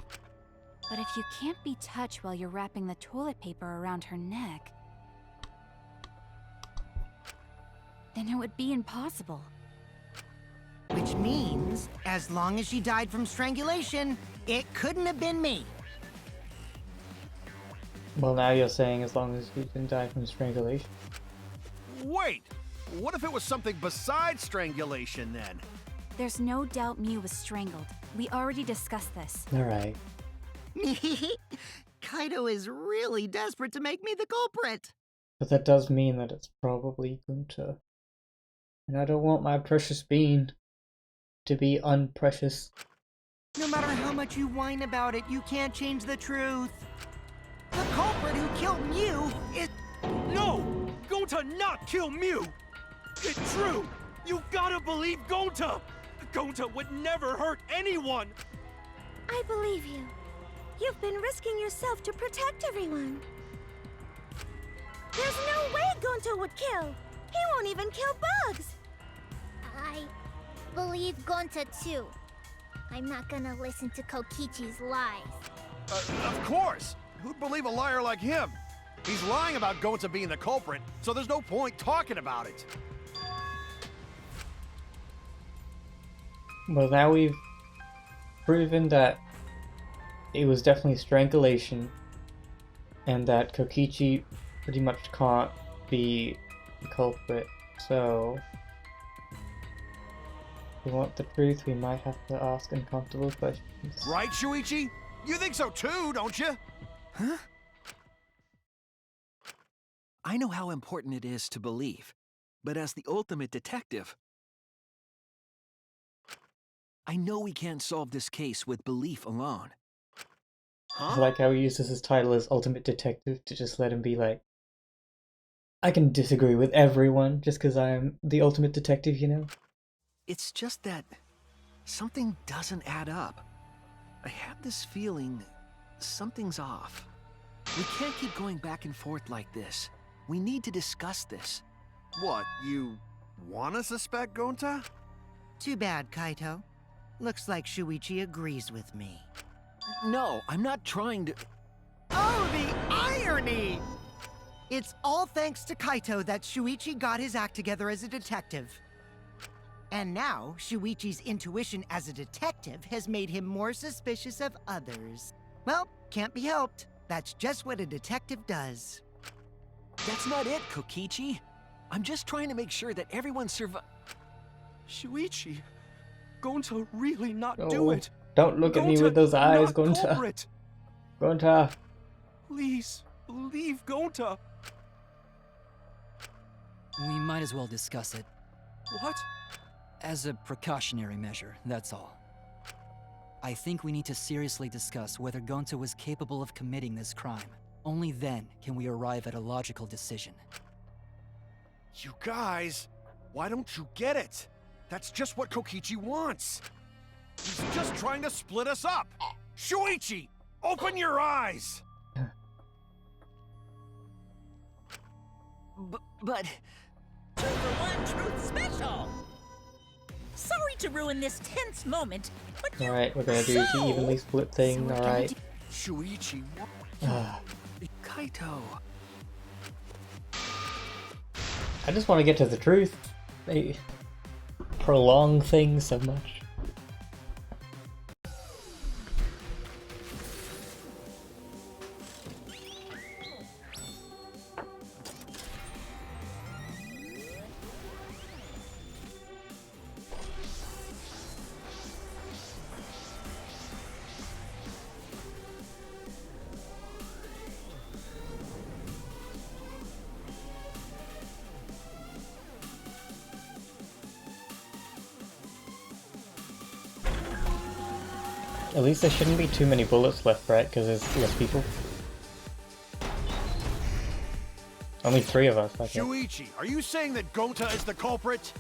But if you can't be touched while you're wrapping the toilet paper around her neck, then it would be impossible. Which means, as long as she died from strangulation, it couldn't have been me. Well, now you're saying as long as you can die from strangulation. Wait, what if it was something besides strangulation then? There's no doubt Mew was strangled. We already discussed this. Alright. Kaido is really desperate to make me the culprit. But that does mean that it's probably Gunter. And I don't want my precious bean to be unprecious. No matter how much you whine about it, you can't change the truth. The culprit who killed Mew is... No! Gonta not kill Mew! It's true! You gotta believe Gonta! Gonta would never hurt anyone! I believe you. You've been risking yourself to protect everyone. There's no way Gonta would kill. He won't even kill bugs. I believe Gonta too. I'm not gonna listen to Kokichi's lies. Of course! Who'd believe a liar like him? He's lying about Gonta being the culprit, so there's no point talking about it. Well, now we've proven that it was definitely strangulation, and that Kokichi pretty much can't be the culprit, so if we want the truth, we might have to ask uncomfortable questions. Right, Shuichi? You think so too, don't you? Huh? I know how important it is to believe, but as the ultimate detective, I know we can't solve this case with belief alone. I like how he uses his title as Ultimate Detective to just let him be like, I can disagree with everyone just because I'm the Ultimate Detective, you know? It's just that something doesn't add up. I have this feeling something's off. We can't keep going back and forth like this. We need to discuss this. What, you wanna suspect Gonta? Too bad, Kaito. Looks like Shuichi agrees with me. No, I'm not trying to... Oh, the irony! It's all thanks to Kaito that Shuichi got his act together as a detective. And now, Shuichi's intuition as a detective has made him more suspicious of others. Well, can't be helped. That's just what a detective does. That's not it, Kokichi. I'm just trying to make sure that everyone Shuichi, Gonta really not do it. Don't look at me with those eyes, Gonta. Culprit. Gonta. Please, believe Gonta. We might as well discuss it. What? As a precautionary measure, that's all. I think we need to seriously discuss whether Gonta was capable of committing this crime. Only then can we arrive at a logical decision. You guys, why don't you get it? That's just what Kokichi wants. He's just trying to split us up. Shuichi, open your eyes. But... 2 for 1 Truth Special! Sorry to ruin this tense moment, but you Alright, we're gonna do the evenly split thing, alright. Shuichi, Kaito... I just want to get to the truth. They prolong things so much. At least there shouldn't be too many bullets left, right? Because there's less people. Only 3 of us, I think. Shuichi, are you saying that Gonta is the culprit?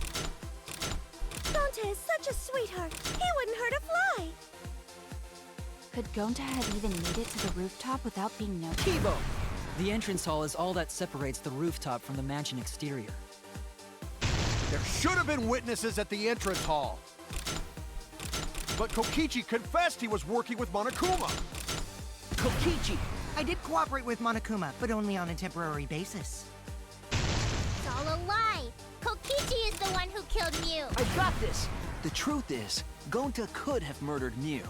Gonta is such a sweetheart. He wouldn't hurt a fly. Could Gonta have even made it to the rooftop without being noticed? Kibo! The entrance hall is all that separates the rooftop from the mansion exterior. There should have been witnesses at the entrance hall. But Kokichi confessed he was working with Monokuma. Kokichi! I did cooperate with Monokuma, but only on a temporary basis. It's all a lie. Kokichi is the one who killed Mew. I got this! The truth is, Gonta could have murdered Mew.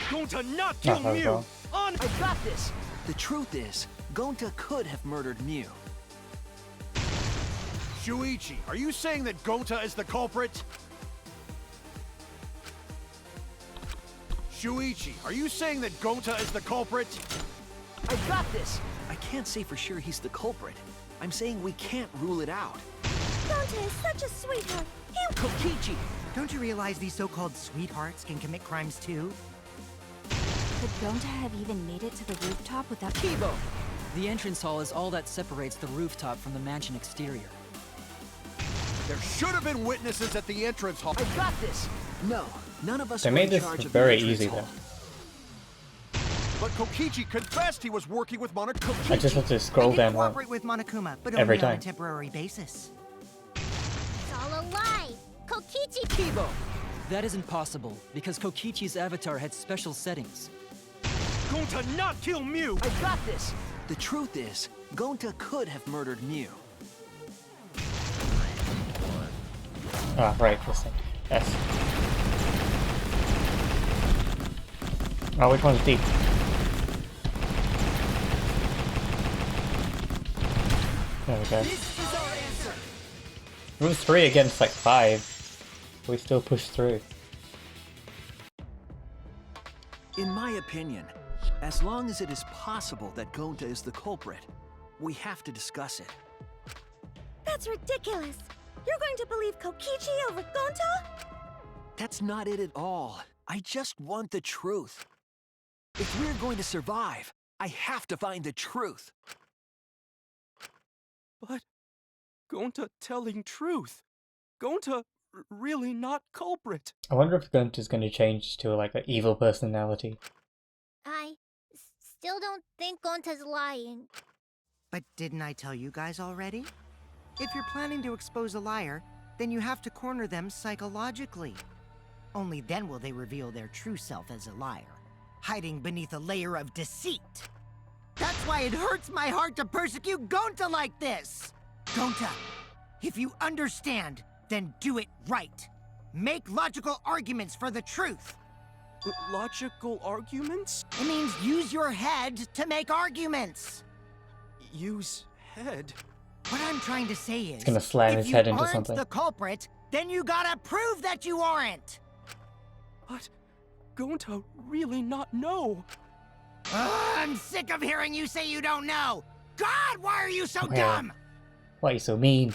Gonta not kill Not Mew! On! I got this! The truth is, Gonta could have murdered Mew. Shuichi, are you saying that Gonta is the culprit? Shuichi, are you saying that Gonta is the culprit? I got this! I can't say for sure he's the culprit. I'm saying we can't rule it out. Gonta is such a sweetheart. He... Kokichi! Don't you realize these so-called sweethearts can commit crimes too? Could Gonta have even made it to the rooftop without... Kibo! The entrance hall is all that separates the rooftop from the mansion exterior. There should have been witnesses at the entrance hall. I got this! No, none of us They were made in this charge of very the entrance easy hall. But Kokichi confessed he was working with Monokuma. I just have to scroll I did down cooperate with Monokuma, but every only on a time. temporary basis. It's all a lie. Kokichi... Kibo! That isn't possible, because Kokichi's avatar had special settings. Gonta not kill Mew! I got this! The truth is, Gonta could have murdered Mew. Ah, right, this thing. S. Oh, which one's D? There we go. It was 3 against like 5. We still pushed through. In my opinion, as long as it is possible that Gonta is the culprit, we have to discuss it. That's ridiculous. You're going to believe Kokichi over Gonta? That's not it at all. I just want the truth. If we're going to survive, I have to find the truth. But Gonta telling truth. Gonta really not culprit. I wonder if Gunter's going to change to like an evil personality. I still don't think Gonta's lying. But didn't I tell you guys already? If you're planning to expose a liar, then you have to corner them psychologically. Only then will they reveal their true self as a liar, hiding beneath a layer of deceit. That's why it hurts my heart to persecute Gonta like this! Gonta, if you understand, then do it right. Make logical arguments for the truth. Logical arguments? It means use your head to make arguments. Use head? What I'm trying to say is, He's gonna slam his head into if you something. aren't the culprit, then you gotta prove that you aren't. But Gonta really not know. I'm sick of hearing you say you don't know. God, why are you so Yeah. dumb? Why are you so mean?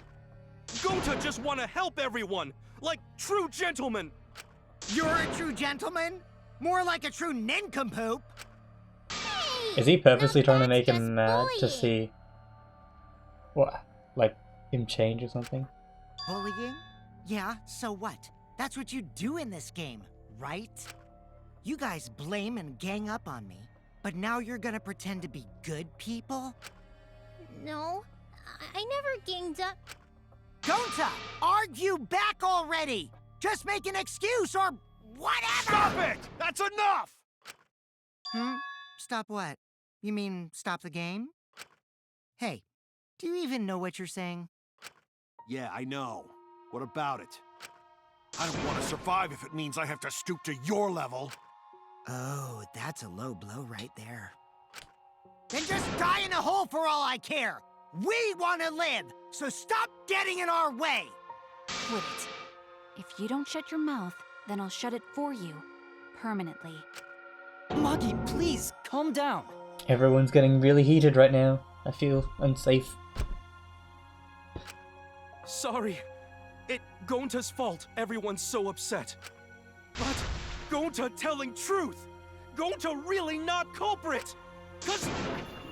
Gonta just want to help everyone, like true gentlemen. You're a true gentleman? More like a true nincompoop. Hey! Is he purposely now trying to that's make him just mad to bullying. see what, like him change or something? Bullying? Yeah, so what? That's what you do in this game, right? You guys blame and gang up on me, but now you're gonna pretend to be good people? No, I never ganged up. Gonta, argue back already! Just make an excuse or whatever! Stop it! That's enough! Stop what? You mean stop the game? Hey, do you even know what you're saying? Yeah, I know. What about it? I don't want to survive if it means I have to stoop to your level. Oh, that's a low blow right there. Then just die in a hole for all I care! We want to live, so stop getting in our way! Quit it. If you don't shut your mouth, then I'll shut it for you. Permanently. Magi, please, calm down. Everyone's getting really heated right now. I feel unsafe. Sorry. It Gonta's fault everyone's so upset. But Gonta telling truth. Gonta really not culprit. Cause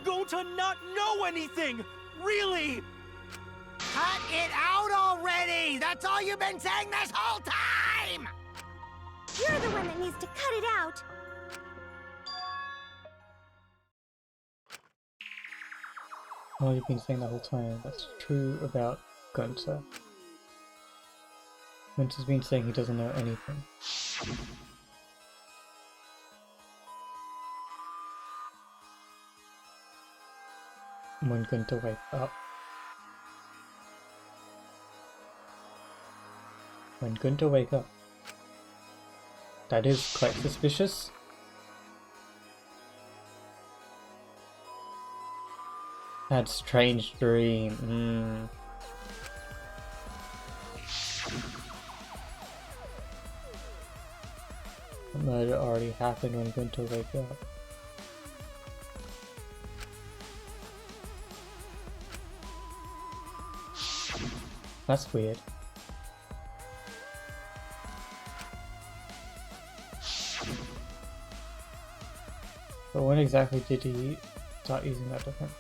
Gonta not know anything. Really. Cut it out already! That's all you've been saying this whole time! You're the one that needs to cut it out. All you've been saying the whole time, that's true about Gunter. Gunter's been saying he doesn't know anything. When Gunter wakes up. When Gunter wake up. That is quite suspicious. That strange dream. The murder already happened when Gunter wake up. That's weird. But when exactly did he start using that different?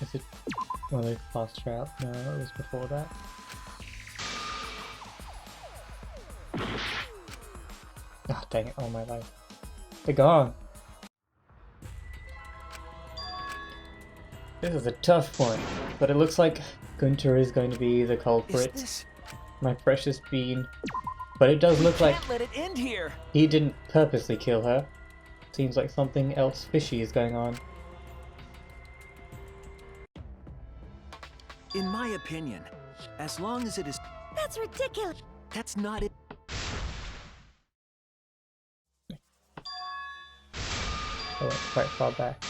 Is it when they passed out? No, it was before that. Ah, dang it, all my life. They're gone! This is a tough one, but it looks like Gunter is going to be the culprit. Is this? My precious bean. But it does look like Can't let it end here. he didn't purposely kill her. Seems like something else fishy is going on. In my opinion, as long as it is... That's ridiculous. That's not it. quite far back.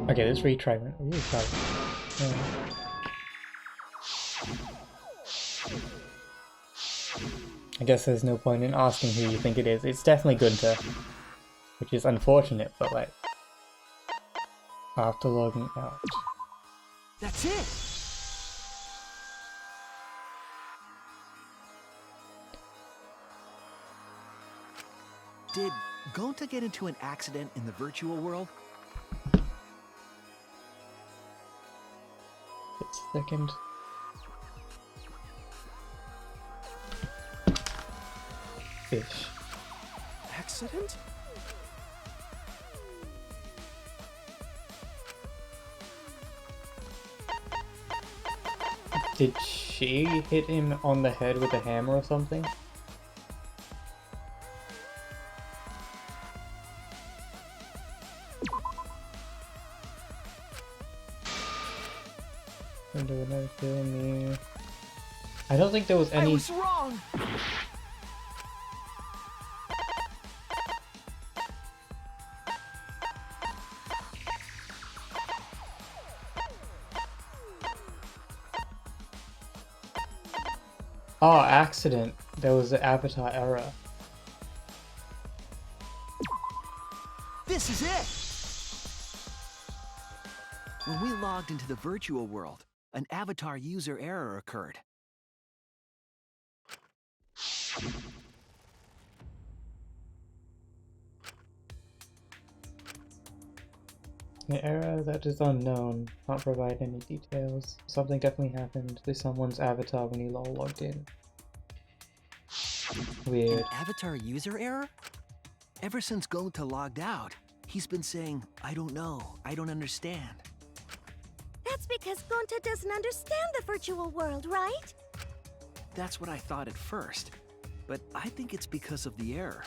Okay, let's retry. I guess there's no point in asking who you think it is. It's definitely Gunter, which is unfortunate, but like, after logging out. That's it! Did Gonta get into an accident in the virtual world? It's second. Fish. Accident? Did she hit him on the head with a hammer or something? I don't think there was any. I was wrong! Oh, accident. There was an avatar error. This is it! When we logged into the virtual world, an avatar user error occurred. An error that is unknown. Can't provide any details. Something definitely happened to someone's avatar when he logged in. Weird. An avatar user error? Ever since Gonta logged out, he's been saying, I don't know, I don't understand. That's because Gonta doesn't understand the virtual world, right? That's what I thought at first, but I think it's because of the error.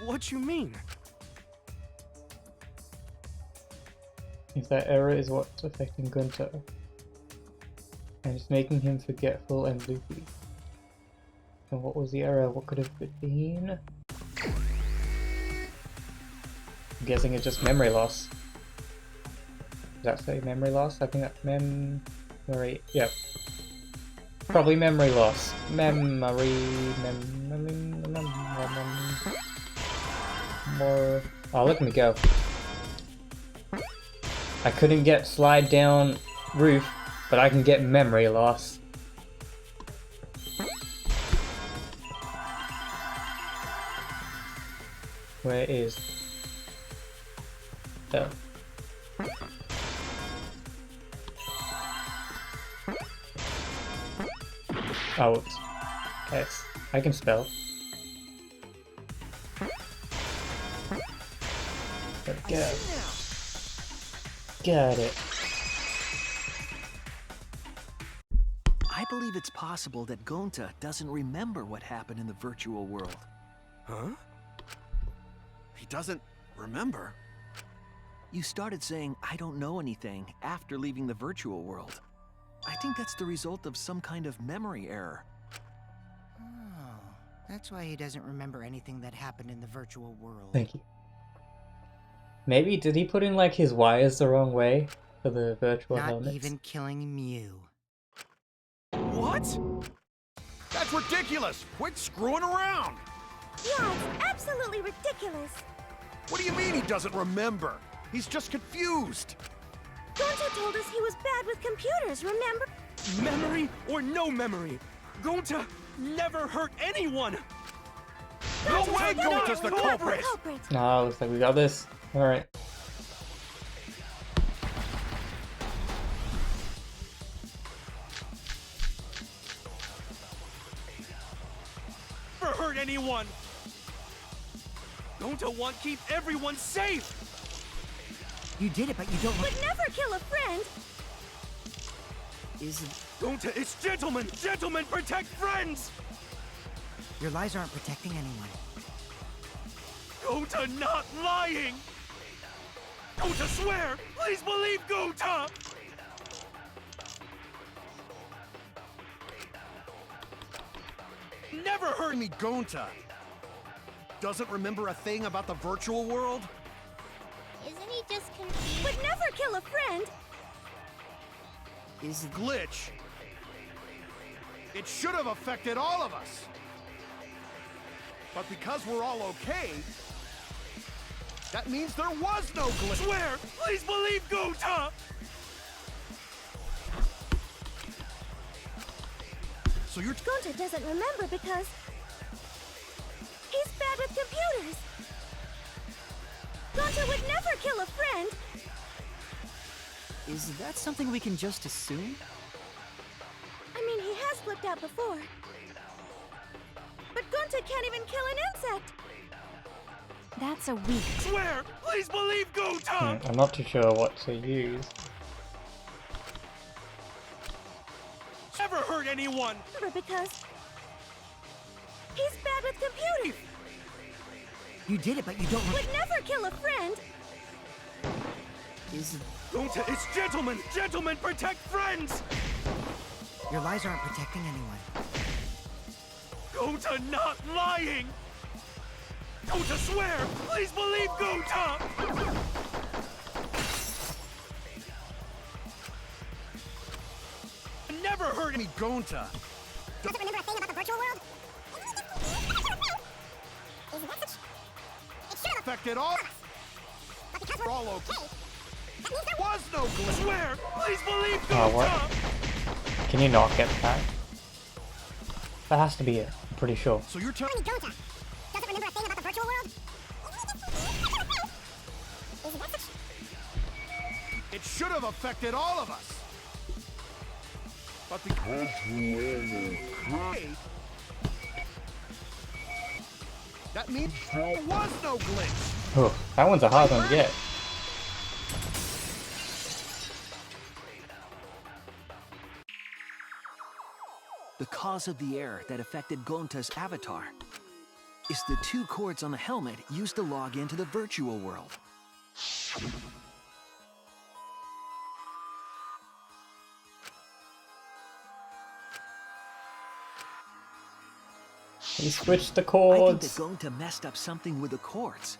What you mean? If that error is what's affecting Gunter, and it's making him forgetful and loopy. And what was the error? What could have it been? I'm guessing it's just memory loss. Does that say memory loss? I think that's memory. Yep. Probably memory loss. Memory. More. Oh, look at me go. I couldn't get slide down roof, but I can get memory loss. Where is... Oh. Oh, whoops. Yes, I can spell. There we go. Got it. I believe it's possible that Gonta doesn't remember what happened in the virtual world. Huh? He doesn't remember? You started saying, I don't know anything, after leaving the virtual world. I think that's the result of some kind of memory error. Oh, that's why he doesn't remember anything that happened in the virtual world. Thank you. Maybe did he put in like his wires the wrong way for the virtual helmets? Not even killing Mew. What? That's ridiculous! Quit screwing around! Yeah, it's absolutely ridiculous. What do you mean he doesn't remember? He's just confused! Gonta told us he was bad with computers, remember? Memory or no memory, Gonta never hurt anyone! No way Gonta's the culprit! No, looks like we got this. Alright. Never hurt anyone! Gonta want to keep everyone safe! You did it, but you don't Would never kill a friend. Isn't... Gonta, it's gentlemen! Gentlemen protect friends! Your lies aren't protecting anyone. Gonta not lying! Gonta, swear! Please believe Gonta! Never heard me, Gonta! Doesn't remember a thing about the virtual world? Isn't he just confused? Would never kill a friend! Is it Glitch. It should have affected all of us. But because we're all okay, that means there was no glitch. Swear! Please believe Gonta! So you're Gonta doesn't remember because he's bad with computers. Gonta would never kill a friend. Is that something we can just assume? I mean, he has flipped out before. But Gonta can't even kill an insect. That's a weak. Swear! Please believe Gonta! I'm not too sure what to use. Never hurt anyone! Because he's bad with computers. You did it, but you don't. Would never kill a friend. Is Gonta, it's gentlemen! Gentlemen, protect friends! your lies aren't protecting anyone? Gonta not lying! Gonta, swear! Please believe Gonta! Never heard me, Gonta! Doesn't remember a thing about the virtual world? Is that such? It should have Affected all. but because We're we're all okay. that means there Was no glitch. Swear! Please believe Oh, what? Gonta! Can you not get that? That has to be it, I'm pretty sure. So you're telling me Gonta doesn't remember a thing about the virtual world? Is that such? it should have affected all of us. But because that means there was no glitch. Oh, that one's a hard one to get. the cause of the error that affected Gonta's avatar? Is the 2 cords on the helmet used to log into the virtual world? He switched the I think cords. that Gonta messed up something with the cords.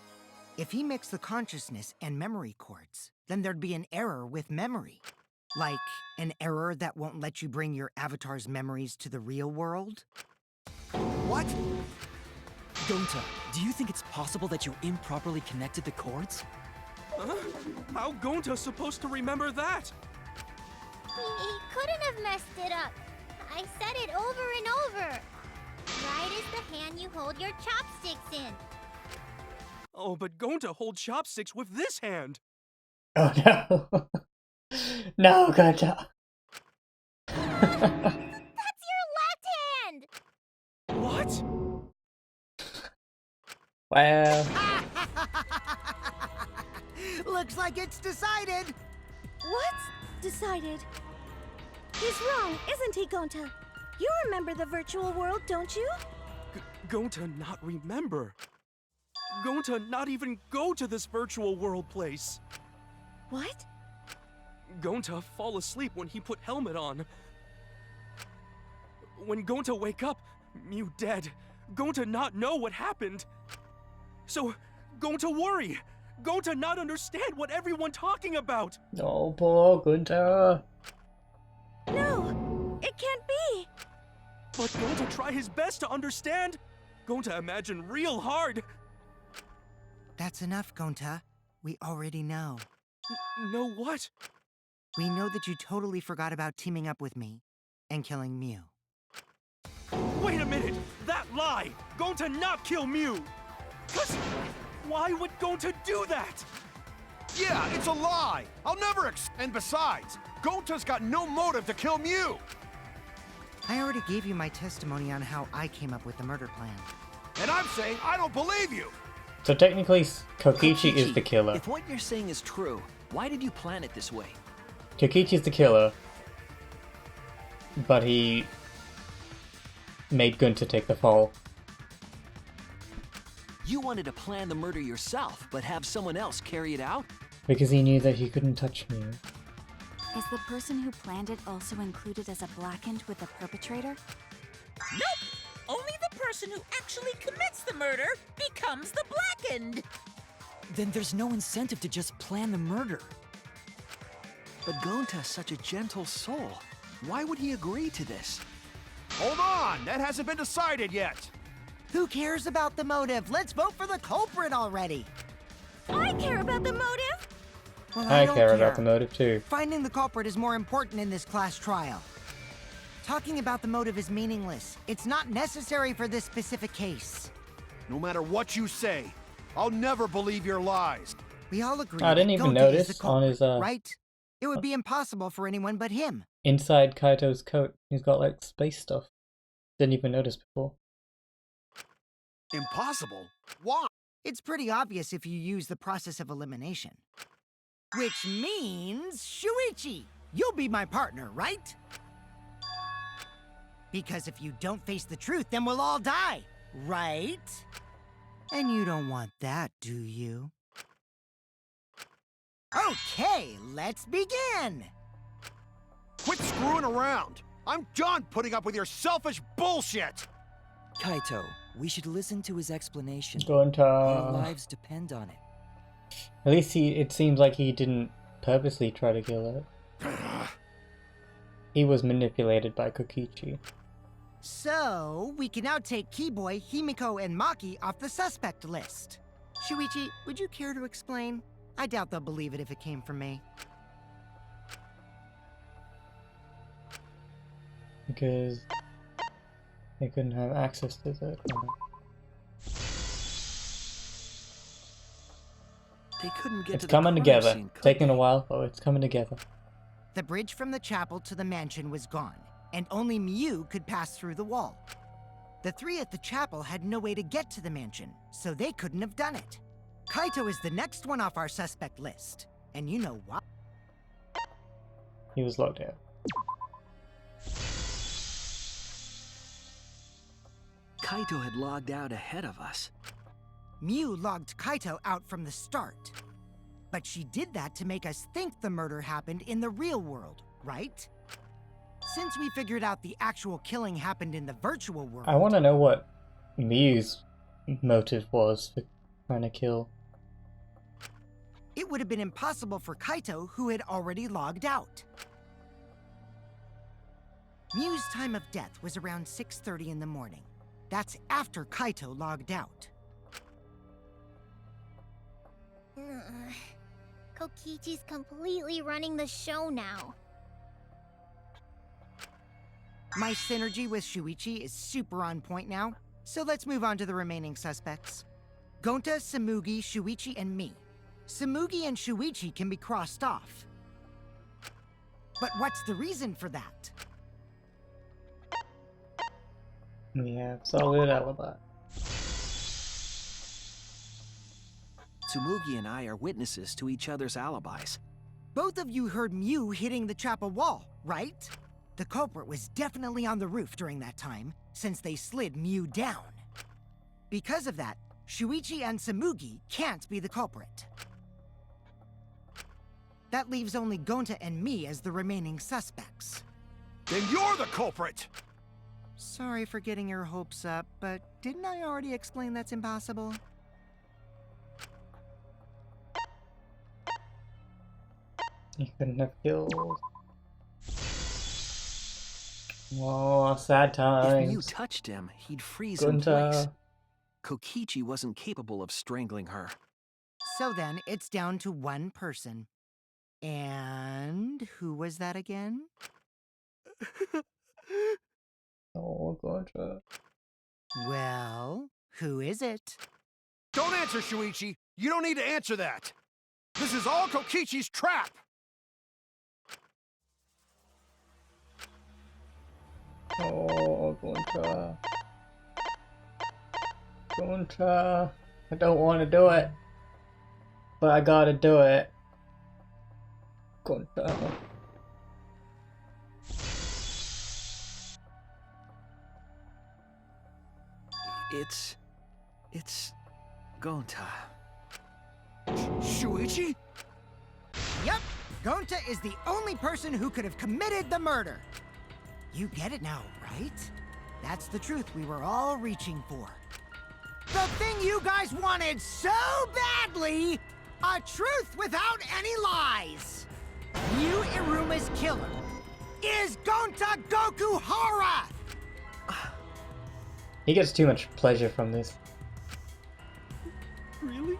If he mixed the consciousness and memory cords, then there'd be an error with memory. Like an error that won't let you bring your avatar's memories to the real world? What? Gonta, do you think it's possible that you improperly connected the cords? Huh? How Gonta's supposed to remember that? He couldn't have messed it up. I said it over and over. Right is the hand you hold your chopsticks in. Oh, but Gonta holds chopsticks with this hand. Oh no. No, Gonta. That's your left hand! What? Well, Looks like it's decided! What's decided? He's wrong, isn't he, Gonta? You remember the virtual world, don't you? Gonta not remember. Gonta not even go to this virtual world place. What? Gonta fall asleep when he put helmet on. When Gonta wake up, Mew dead. Gonta not know what happened. So, Gonta worry. Gonta not understand what everyone talking about. oh poor Gonta. No, it can't be. But Gonta try his best to understand. Gonta imagine real hard. That's enough, Gonta. We already know. Know what? We know that you totally forgot about teaming up with me and killing Mew. Wait a minute! That lie! Gonta not kill Mew! 'Cause why would Gonta do that? Yeah, it's a lie. I'll never and besides, Gonta's got no motive to kill Mew. I already gave you my testimony on how I came up with the murder plan. And I'm saying I don't believe you. So technically, Kokichi is the killer. If what you're saying is true, why did you plan it this way? Kokichi is the killer, but he made Gonta take the fall. You wanted to plan the murder yourself, but have someone else carry it out? Because he knew that he couldn't touch me. Is the person who planned it also included as a blackened with the perpetrator? Nope! Only the person who actually commits the murder becomes the blackened! Then there's no incentive to just plan the murder. But Gonta's such a gentle soul. Why would he agree to this? Hold on! That hasn't been decided yet! Who cares about the motive? Let's vote for the culprit already. I care about the motive. Well, I don't care about the motive too. Finding the culprit is more important in this class trial. Talking about the motive is meaningless. It's not necessary for this specific case. No matter what you say, I'll never believe your lies. We all agree I didn't that even Gonta is notice the culprit, on his right? It would be impossible for anyone but him. inside Kaito's coat. He's got like space stuff. Didn't even notice before. Impossible? Why? It's pretty obvious if you use the process of elimination. Which means, Shuichi, you'll be my partner, right? Because if you don't face the truth, then we'll all die, right? And you don't want that, do you? Okay, let's begin! Quit screwing around! I'm done putting up with your selfish bullshit! Kaito, we should listen to his explanation. Gonta. Our lives depend on it. At least it seems like he didn't purposely try to kill her. He was manipulated by Kokichi. So, we can now take Keyboy, Himiko, and Maki off the suspect list. Shuichi, would you care to explain? I doubt they'll believe it if it came from me. Because they couldn't have access to the corner. They couldn't get It's to the coming crime together. scene, could Taking they? a while, but it's coming together. The bridge from the chapel to the mansion was gone, and only Miu could pass through the wall. The three at the chapel had no way to get to the mansion, so they couldn't have done it. Kaito is the next one off our suspect list, and you know why? He was locked out. Kaito had logged out ahead of us. Miu logged Kaito out from the start. But she did that to make us think the murder happened in the real world, right? Since we figured out the actual killing happened in the virtual world... I want to know what Miu's motive was for trying to kill. It would have been impossible for Kaito, who had already logged out. Miu's time of death was around 6:30 in the morning. That's after Kaito logged out. Kokichi's completely running the show now. My synergy with Shuichi is super on point now, so let's move on to the remaining suspects. Gonta, Samugi, Shuichi, and me. Samugi and Shuichi can be crossed off. But what's the reason for that? We have solid alibi. Tsumugi and I are witnesses to each other's alibis. Both of you heard Miu hitting the chapel wall, right? The culprit was definitely on the roof during that time, since they slid Miu down. Because of that, Shuichi and Samugi can't be the culprit. That leaves only Gonta and me as the remaining suspects. Then you're the culprit! Sorry for getting your hopes up, but didn't I already explain that's impossible? He couldn't have killed. Oh, sad If Miu times. touched him, he'd freeze in place. Gonta. Kokichi wasn't capable of strangling her. So then, it's down to one person. And who was that again? Oh, Gonta. Well, who is it? Don't answer, Shuichi! You don't need to answer that! This is all Kokichi's trap! Oh, Gonta. Gonta. I don't want to do it. But I gotta do it. Gonta. It's Gonta. Shuichi? Yep, Gonta is the only person who could have committed the murder. You get it now, right? That's the truth we were all reaching for. The thing you guys wanted so badly! A truth without any lies! Mew Iruma's killer is Gonta Gokuhara! He gets too much pleasure from this. Really?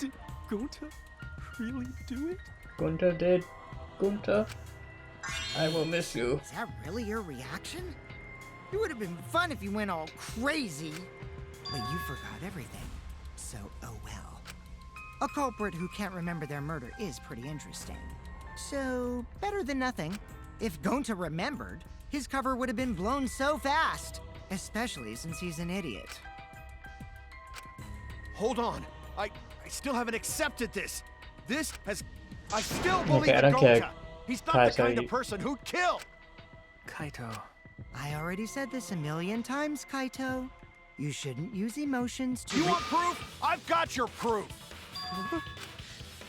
Did Gonta really do it? Gunta did. Gunta, I will miss you. Is that really your reaction? It would have been fun if you went all crazy. But you forgot everything. So, oh well. A culprit who can't remember their murder is pretty interesting. So, better than nothing. If Gonta remembered, his cover would have been blown so fast. Especially since he's an idiot. Hold on. I still haven't accepted this. I still believe Okay, I in don't care. Gonta. He's not Kaito, the kind of you- person who'd kill. Kaito. I already said this a million times, Kaito. You shouldn't use emotions to— You want proof? I've got your proof.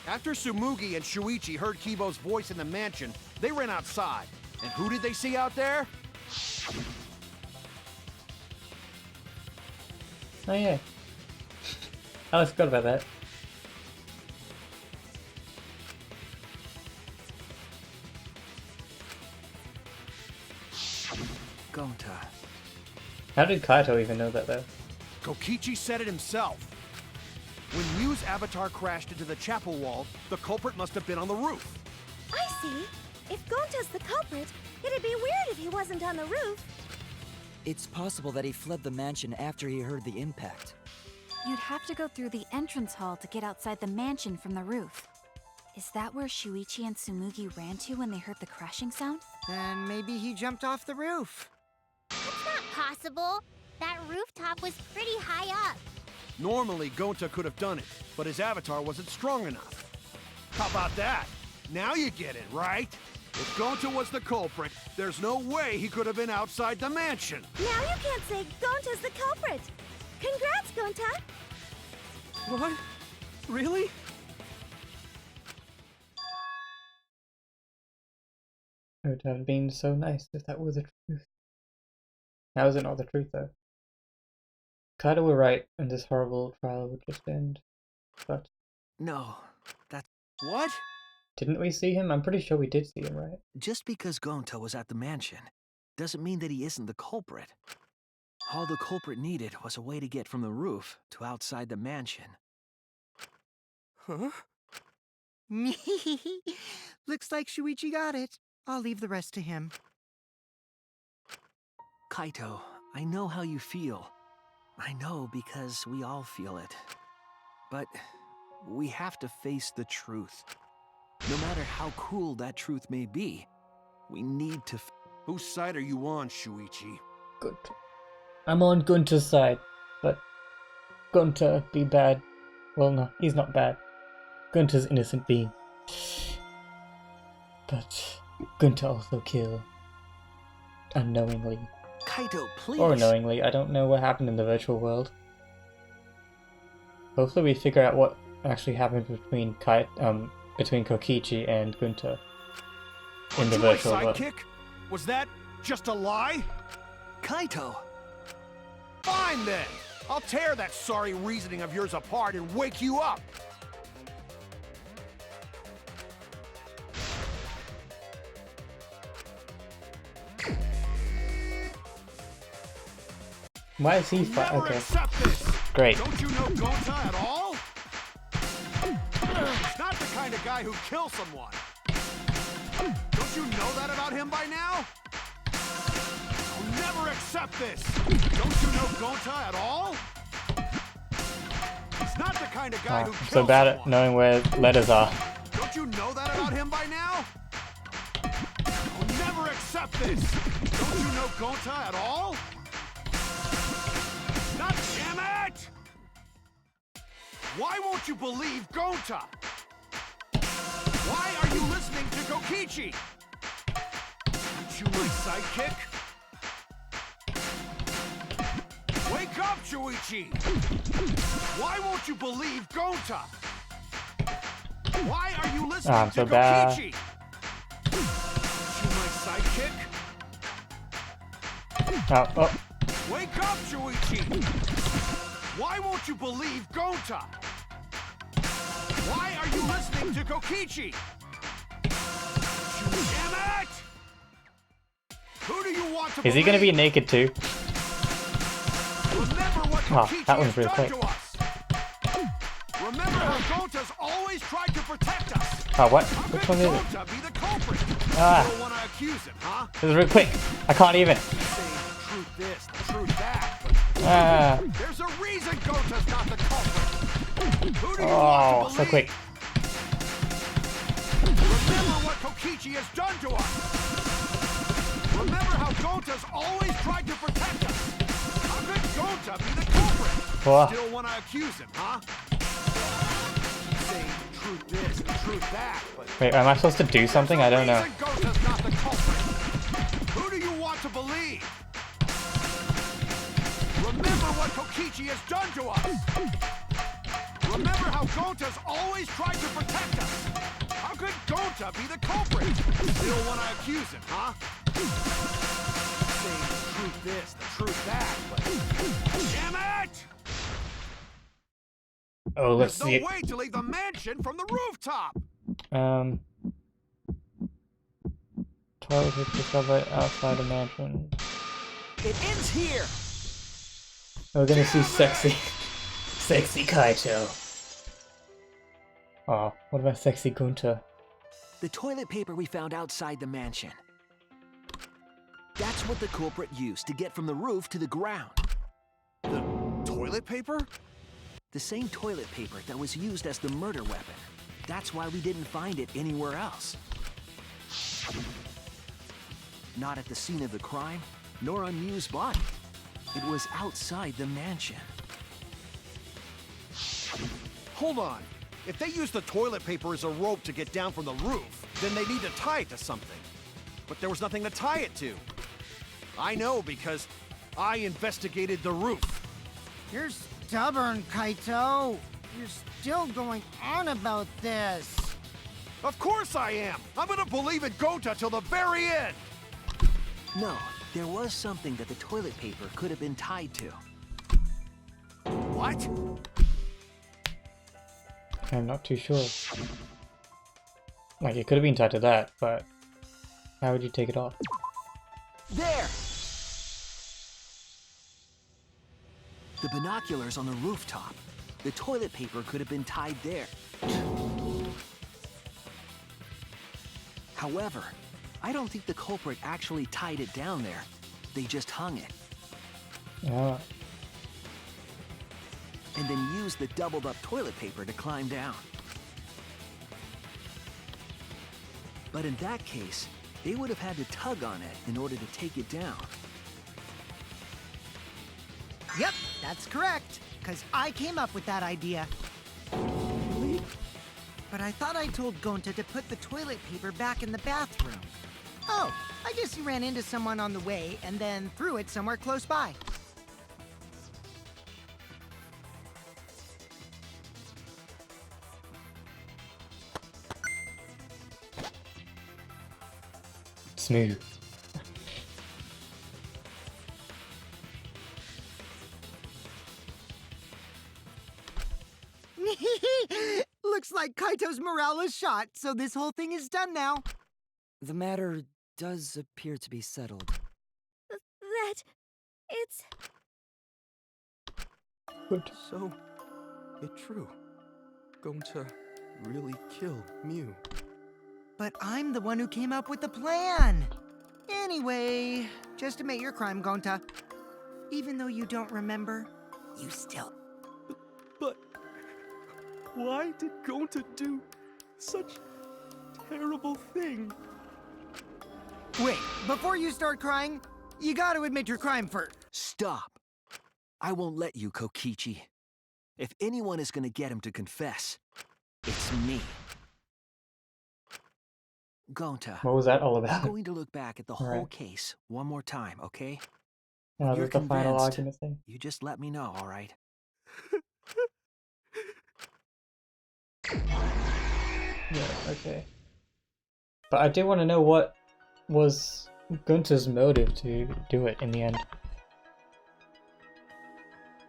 After Tsumugi and Shuichi heard Kibo's voice in the mansion, they ran outside. And who did they see out there? Oh yeah. I forgot about that. Gonta. How did Kaito even know that though? Kokichi said it himself. When Mew's avatar crashed into the chapel wall, the culprit must have been on the roof. I see. If Gonta's the culprit, it'd be weird if he wasn't on the roof. It's possible that he fled the mansion after he heard the impact. You'd have to go through the entrance hall to get outside the mansion from the roof. Is that where Shuichi and Tsumugi ran to when they heard the crashing sound? Then maybe he jumped off the roof. That's not possible. That rooftop was pretty high up. Normally, Gonta could have done it, but his avatar wasn't strong enough. How about that? Now you get it, right? If Gonta was the culprit, there's no way he could have been outside the mansion. Now you can't say Gonta's the culprit. Congrats, Gonta. What? Really? It would have been so nice if that were the truth. How is it not the truth though? Kaito were right, and this horrible trial would just end. But No, that's... What? didn't we see him? I'm pretty sure we did see him, right? Just because Gonta was at the mansion doesn't mean that he isn't the culprit. All the culprit needed was a way to get from the roof to outside the mansion. Huh? Looks like Shuichi got it. I'll leave the rest to him. Kaito, I know how you feel. I know because we all feel it. But we have to face the truth. No matter how cruel that truth may be, we need to... Whose side are you on, Shuichi? Good. I'm on Gunta's side, but Gunta be bad. Well, no, he's not bad. Gunta's innocent being. But Gunta also killed. Unknowingly. Kaito, please! Or knowingly, I don't know what happened in the virtual world. Hopefully we figure out what actually happened between Kokichi and Gunta in the Aren't you my virtual world. sidekick? Was that just a lie? Kaito! Fine then! I'll tear that sorry reasoning of yours apart and wake you up! Why is he Never okay. accept this! Great. Don't you know Gonta at all? He's not the kind of guy who kills someone. Don't you know that about him by now? I'll never accept this! Don't you know Gonta at all? He's not the kind of guy who I'm kills so bad at someone. knowing where letters are. Don't you know that about him by now? I'll never accept this! Don't you know Gonta at all? Not damn it! Why won't you believe Gonta? Why are you listening to Kokichi? Aren't you my sidekick? Wake up, Shuichi! Why won't you believe Gonta? Why are you listening I'm to so bad. Kokichi? She my sidekick? Oh. Wake up, Shuichi! Why won't you believe Gonta? Why are you listening to Kokichi? Damn it! Who do you want to Is he gonna be naked too? Remember what Oh, Kokichi that was has real done quick. to us. Remember how Gonta's always tried to protect us. Oh, what? How Which could one is it? Gonta be the culprit? Ah. You don't want to accuse him, huh? This is real quick. I can't even. Say the truth this, the truth that, but Ah. there's a reason Gonta's not the culprit. Who do you Oh, want to so believe? quick. Remember what Kokichi has done to us. Remember how Gonta's always tried to protect us. How could Gonta be the culprit? Whoa. Still want to accuse him, huh? Say the truth this, the truth that, but Wait, am I supposed to do something? I don't know. reason Gonta's not the culprit. Who do you want to believe? Remember what Kokichi has done to us. Remember how Gonta's always tried to protect us. How could Gonta be the culprit? Still want to accuse him, huh? Say the truth this, the truth that, but damn it! Oh, let's There's see. no way to leave the mansion from the rooftop. Toilet paper discovered outside the mansion. It ends here! We're gonna see sexy, sexy Kaito. Oh, what about sexy Gunta? The toilet paper we found outside the mansion. That's what the culprit used to get from the roof to the ground. The toilet paper? The same toilet paper that was used as the murder weapon. That's why we didn't find it anywhere else. Not at the scene of the crime, nor on Mew's body. It was outside the mansion. Hold on. If they use the toilet paper as a rope to get down from the roof, then they need to tie it to something. But there was nothing to tie it to. I know because I investigated the roof. You're stubborn, Kaito. You're still going on about this. Of course I am! I'm gonna believe in Gonta till the very end! No, there was something that the toilet paper could have been tied to. What? I'm not too sure. Like, it could have been tied to that, but how would you take it off? There! The binoculars on the rooftop. The toilet paper could have been tied there. However, I don't think the culprit actually tied it down there. They just hung it. Yeah. And then used the doubled up toilet paper to climb down. But in that case, they would have had to tug on it in order to take it down. Yep, that's correct. Because I came up with that idea. But I thought I told Gonta to put the toilet paper back in the bathroom. Oh, I guess he ran into someone on the way and then threw it somewhere close by. Smooth. Looks like Kaito's morale is shot, so this whole thing is done now. The matter does appear to be settled. That... it's... Good. So, it's true. Going to really kill Mew. But I'm the one who came up with the plan. Anyway, just admit your crime, Gonta. Even though you don't remember, you still... But why did Gonta do such terrible thing? Wait, before you start crying, you gotta admit your crime first. Stop! I won't let you, Kokichi. If anyone is gonna get him to confess, it's me. Gonta, What was that all I'm about? going to look back at the whole Alright. case one more time, okay? Now You're that's the final convinced. argument thing. You just let me know, alright? Yeah, okay. But I do want to know what was Gunther's motive to do it in the end.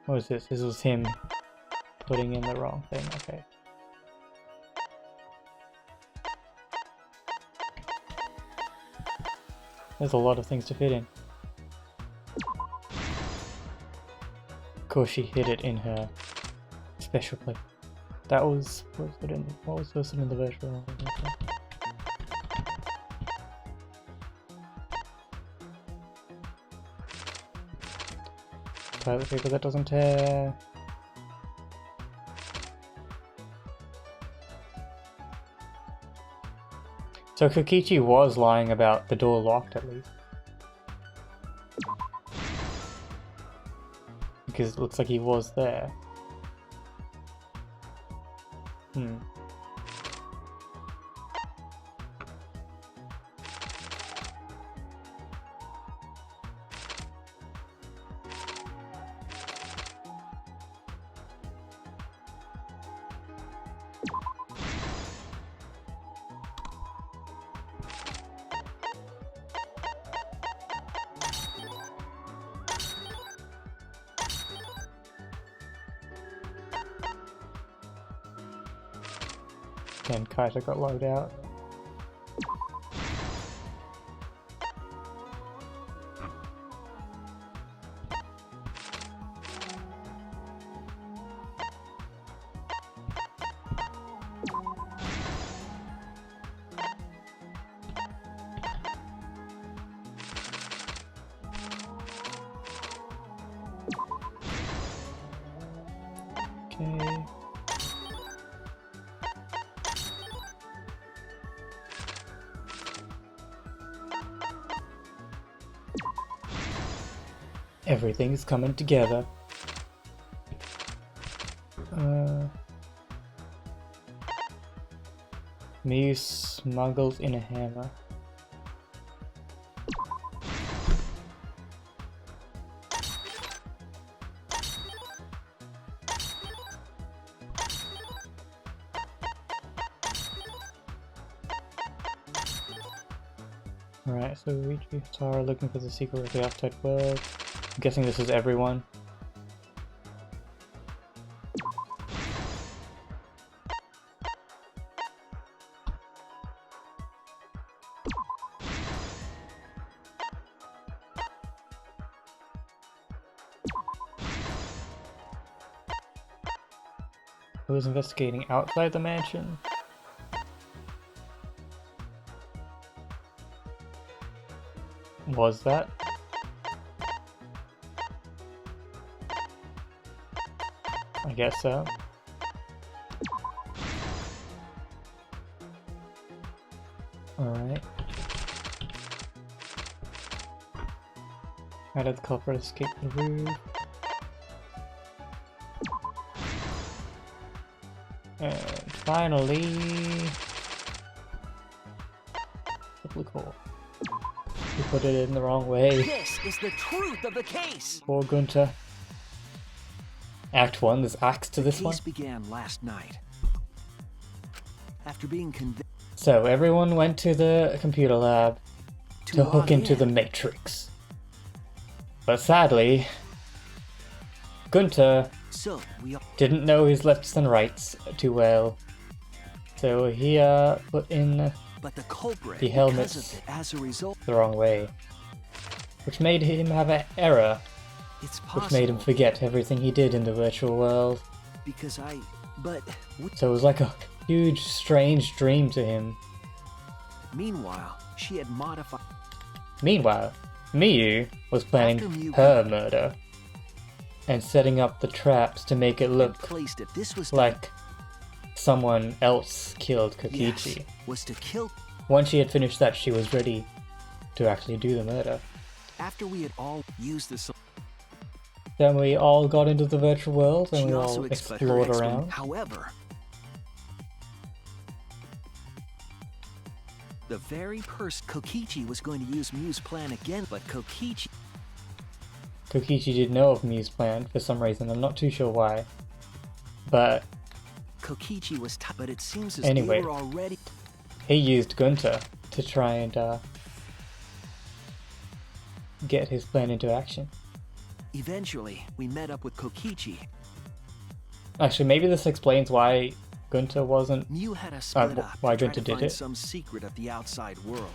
What was this? This was him putting in the wrong thing, okay. There's a lot of things to fit in. Of course she hid it in her special place. That was posted in what was posted in the virtual. Toilet paper that doesn't tear. So Kokichi was lying about the door locked at least. Because it looks like he was there. And Kaita got logged out. Okay. Everything's coming together. Miyu smuggles in a hammer. Alright, so we reach Tara looking for the secret of the outside world. I'm guessing this is everyone. Who is investigating outside the mansion? Was that? I guess so. Alright. How did the culprit escape the roof? And finally... Look cool. You put it in the wrong way. This is the truth of the case. Poor Gunther. Act 1, there's acts to this one. The case began last night. After being convinced So everyone went to the computer lab to hook into the Matrix. But sadly, Gunther didn't know his lefts and rights too well. So he put in but the culprit, the helmets as a result, the wrong way. Which made him have an error. it's possible. Which made him forget everything he did in the virtual world. Because So it was like a huge, strange dream to him. Meanwhile, she had modified. Meanwhile, Miyu was planning After Miyu her murder and setting up the traps to make it look placed it. This was like someone else killed Kokichi. Yes, was to kill. Once she had finished that, she was ready to actually do the murder. After we had all used this, Then we all got into the virtual world and she we also all explored explored around. However, the very person Kokichi was going to use Mew's plan again, but Kokichi Kokichi did know of Mew's plan for some reason, I'm not too sure why. But Kokichi was but it seems as Anyway. they were already... He used Gunter to try and get his plan into action. Eventually, we met up with Kokichi. Actually, maybe this explains why Gunter wasn't... Mew had us split up why to try Gunter to did find it. some secret of the outside world.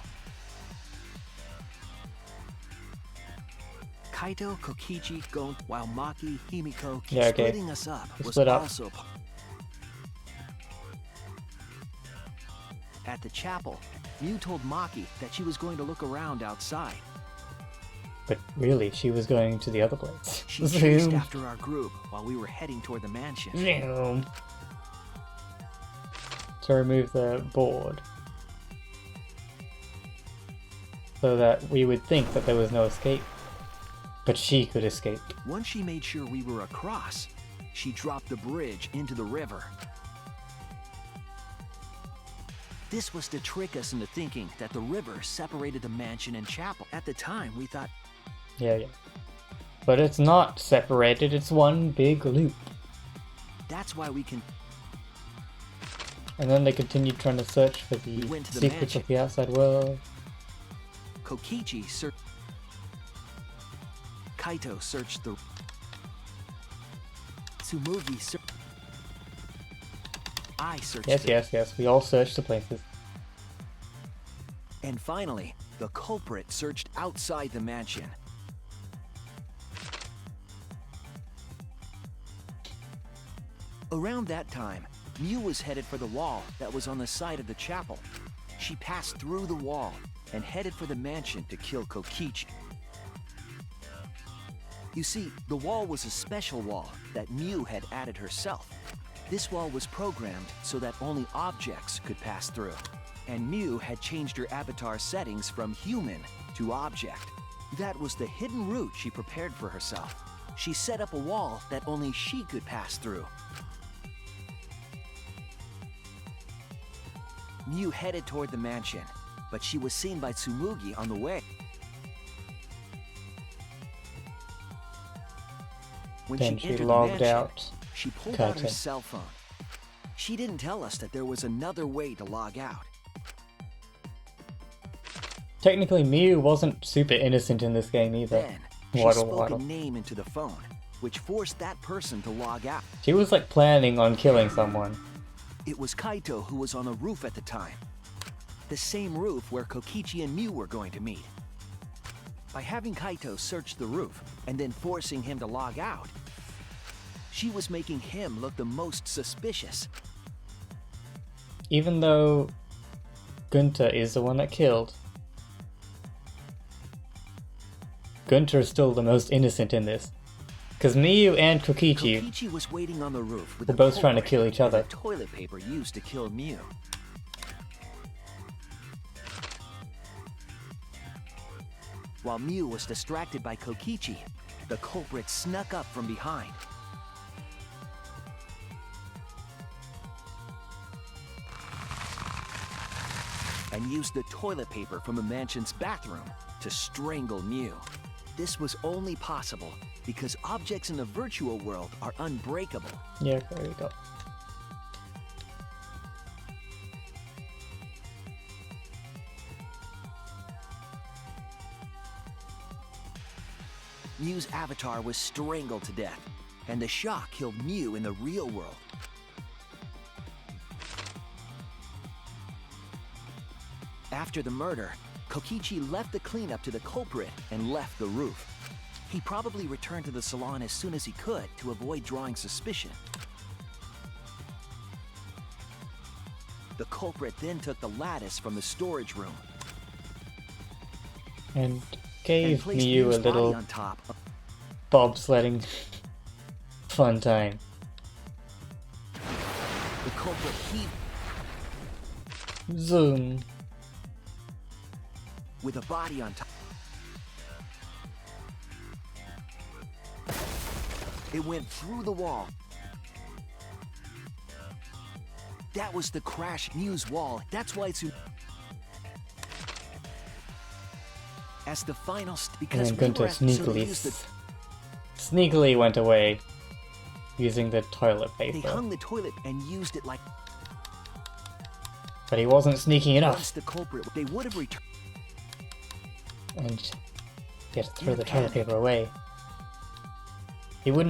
Kaito, Kokichi, Gon, while Maki, Himiko keep Yeah, okay. splitting us up We was split up. also at the chapel. Mew told Maki that she was going to look around outside. But really, she was going to the other place. She chased Zoom. after our group while we were heading toward the mansion. Zoom. To remove the board. So that we would think that there was no escape. But she could escape. Once she made sure we were across, she dropped the bridge into the river. This was to trick us into thinking that the river separated the mansion and chapel. At the time, we thought... Yeah. But it's not separated, it's one big loop. That's why we can... And then they continued trying to search for We the went to the secrets mansion. of the outside world. Kokichi searched... Kaito searched the... Tsumugi searched... I searched Yes, we all searched the places. And finally, the culprit searched outside the mansion. Around that time, Mew was headed for the wall that was on the side of the chapel. She passed through the wall and headed for the mansion to kill Kokichi. You see, the wall was a special wall that Mew had added herself. This wall was programmed so that only objects could pass through. And Mew had changed her avatar settings from human to object. That was the hidden route she prepared for herself. She set up a wall that only she could pass through. Mew headed toward the mansion, but she was seen by Tsumugi on the way. When Then she she entered the logged mansion, out. she pulled out her Curtain. cell phone. She didn't tell us that there was another way to log out. Technically, Mew wasn't super innocent in this game either. Then, she Waddle, spoke waddle. a name into the phone, which forced that person to log out. She was like planning on killing someone. It was Kaito who was on the roof at the time. The same roof where Kokichi and Mew were going to meet. By having Kaito search the roof and then forcing him to log out, she was making him look the most suspicious. Even though Gunter is the one that killed, Gunter is still the most innocent in this. Because Miyu and Kokichi Kokichi was waiting on the roof with were the both trying to culprit kill each and other. the toilet paper used to kill Mew. While Mew was distracted by Kokichi, the culprit snuck up from behind. And used the toilet paper from the mansion's bathroom to strangle Mew. This was only possible because objects in the virtual world are unbreakable. Yeah, there we go. Mew's avatar was strangled to death, and the shock killed Mew in the real world. After the murder, Kokichi left the cleanup to the culprit and left the roof. He probably returned to the salon as soon as he could to avoid drawing suspicion. The culprit then took the lattice from the storage room And and gave placed Miyu Mew's a body little on top. bobsledding fun time. The culprit heaved Zoom. with a body on top. It went through the wall. That was the crash Mew's wall. That's why it's... As the final... And because then we were Gunter at... so they sneakily, used the... sneakily went away. using the toilet They paper. hung the toilet and used it like But he wasn't sneaking once enough. the culprit. They would have returned. And he had to throw the toilet paper away. He would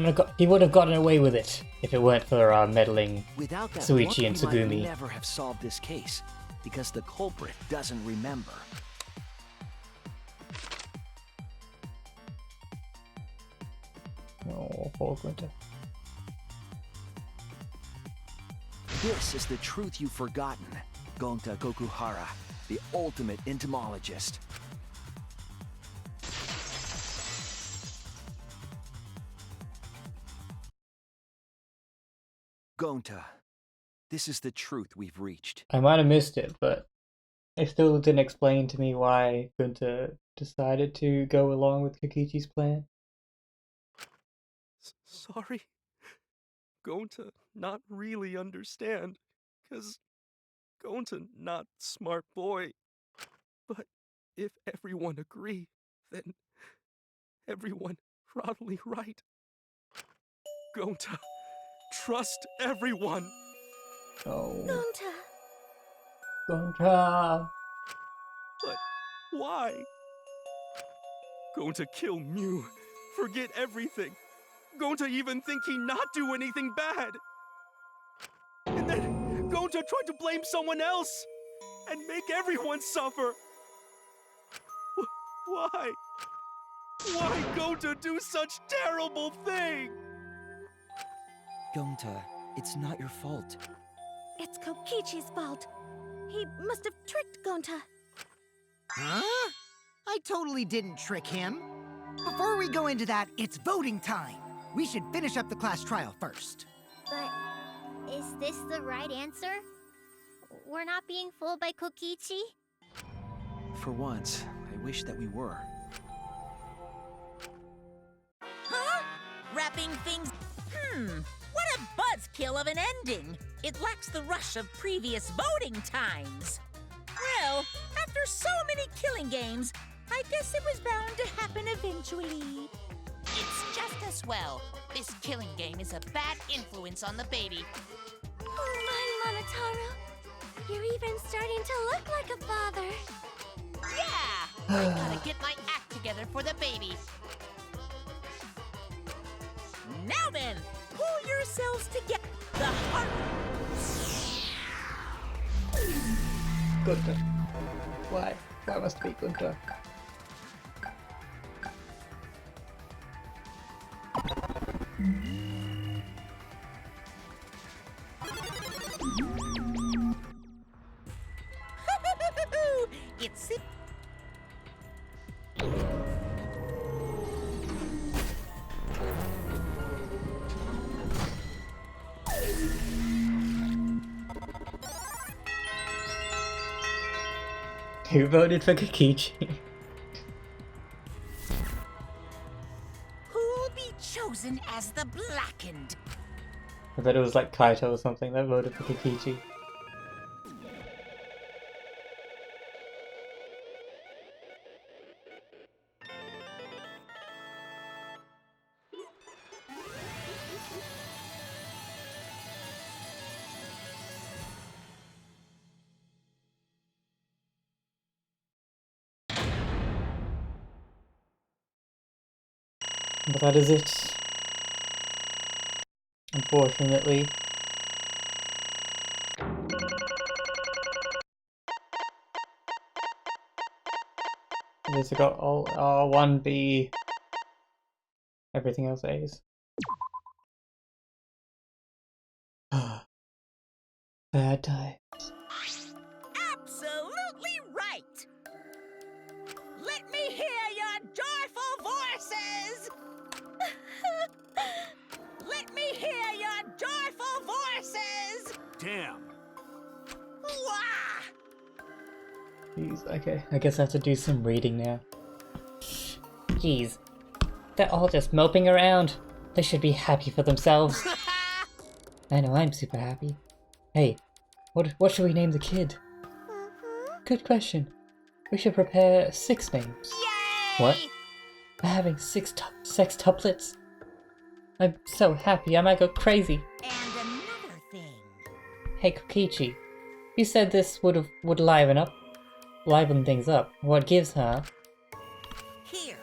have gotten away with it if it weren't for meddling Without that Suichi and one, we might Tsugumi. never have solved this case because the culprit doesn't remember. Oh, poor Gunta. This is the truth you've forgotten, Gonta Gokuhara, the ultimate entomologist. Gonta, this is the truth we've reached. I might have missed it, but it still didn't explain to me why Gunta decided to go along with Kokichi's plan. Sorry. Going to not really understand, 'cause going to not smart boy. But if everyone agree, then everyone probably right. Going to trust everyone. Oh, Gonta. Gunta! But why? Going to kill Mew, forget everything. Going to even think he not do anything bad. And then going to try to blame someone else and make everyone suffer. Why? Why going to do such terrible thing? Gonta, it's not your fault. It's Kokichi's fault. He must have tricked Gonta. Huh? I totally didn't trick him. Before we go into that, it's voting time. We should finish up the class trial first. But is this the right answer? We're not being fooled by Kokichi? For once, I wish that we were. Huh? Wrapping things. What a buzzkill of an ending! It lacks the rush of previous voting times. Well, after so many killing games, I guess it was bound to happen eventually. It's just as well. This killing game is a bad influence on the baby. Oh my, Monotaro. You're even starting to look like a father. Yeah! I gotta get my act together for the baby. Now then, pull yourselves together. The heart. Gunta. Why? Why must it be Gunta? It's Who voted for Kokichi? who'll be chosen as the Blackened. I bet it was like Kaito or something that voted for Kokichi. But that is it. Unfortunately. These have got all R1 B. Everything else A's. Bad times. Absolutely right. Let me hear your joyful voices. Let me hear your joyful voices. Damn. Wah! Jeez, okay. I guess I have to do some reading now. Jeez. They're all just moping around. They should be happy for themselves. I know I'm super happy. Hey, what should we name the kid? Good question. We should prepare 6 names. Yay! What? We're having 6 sextuplets? I'm so happy, I might go crazy. And another thing. Hey Kokichi, you said this would liven things up. What gives, huh? Here.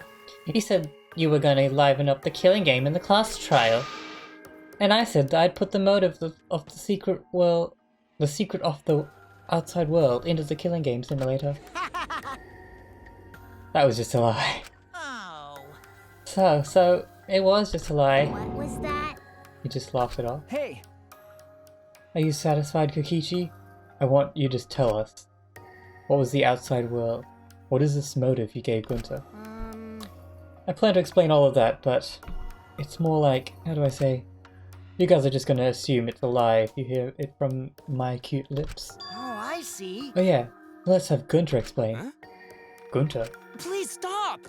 You said you were gonna liven up the killing game in the class trial. And I said that I'd put the motive of the secret of the outside world into the killing game simulator. That was just a lie. Oh. So, it was just a lie. What was that? You just laughed it off. Hey, Are you satisfied, Kokichi? I want you to tell us. What was the outside world? What is this motive you gave Gunter? I plan to explain all of that, but it's more like, how do I say? You guys are just gonna assume it's a lie if you hear it from my cute lips. Oh, I see. Oh yeah, let's have Gunter explain. Huh? Gunter? Please stop!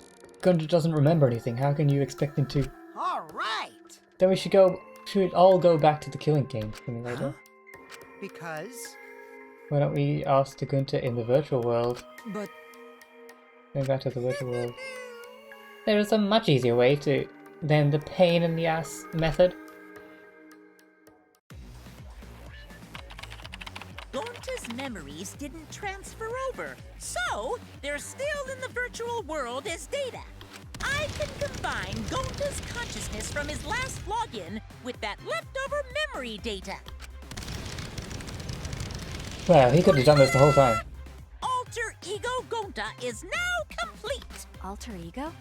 Gunter doesn't remember anything, how can you expect him to? All right. Then we should all go back to the killing game simulator. Because Why don't we ask the Gunter in the virtual world? But Going back to the virtual world. There is a much easier way than the pain in the ass method. Gonta's memories didn't transfer over, so they're still in the virtual world as data. I can combine Gonta's consciousness from his last login with that leftover memory data. Well, he could have done this the whole time. Alter Ego Gonta is now complete. Alter ego?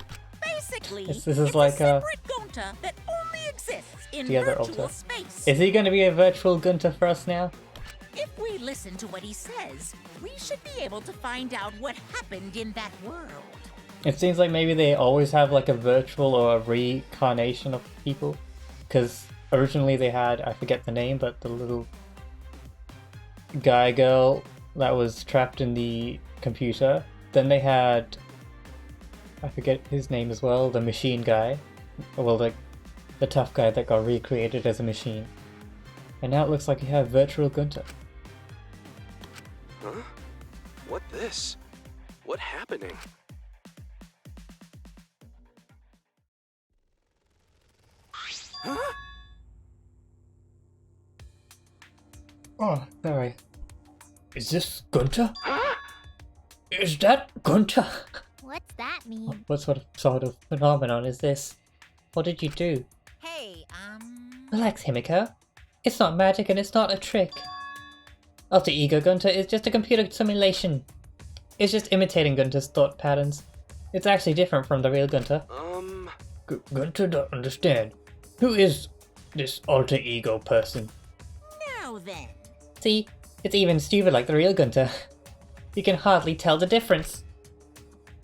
Basically, This is it's like a separate Gonta that only exists in the other virtual Alter. space. Is he going to be a virtual Gunter for us now? If we listen to what he says, we should be able to find out what happened in that world. It seems like maybe they always have like a virtual or a reincarnation of people. Because originally they had, I forget the name, but the little girl that was trapped in the computer. Then they had, I forget his name as well, the machine guy. Well, the tough guy that got recreated as a machine. And now it looks like you have virtual Gunter. Huh? What this? What happening? Huh? Oh, sorry. Is this Gunter? Is that Gunter? What's that mean? What sort of phenomenon is this? What did you do? Hey, Relax, Himiko. It's not magic and it's not a trick. Alter Ego Gunter is just a computer simulation. It's just imitating Gunter's thought patterns. It's actually different from the real Gunter. Gunter don't understand. Who is this Alter Ego person? now then. See, it's even stupid like the real Gunter. You can hardly tell the difference.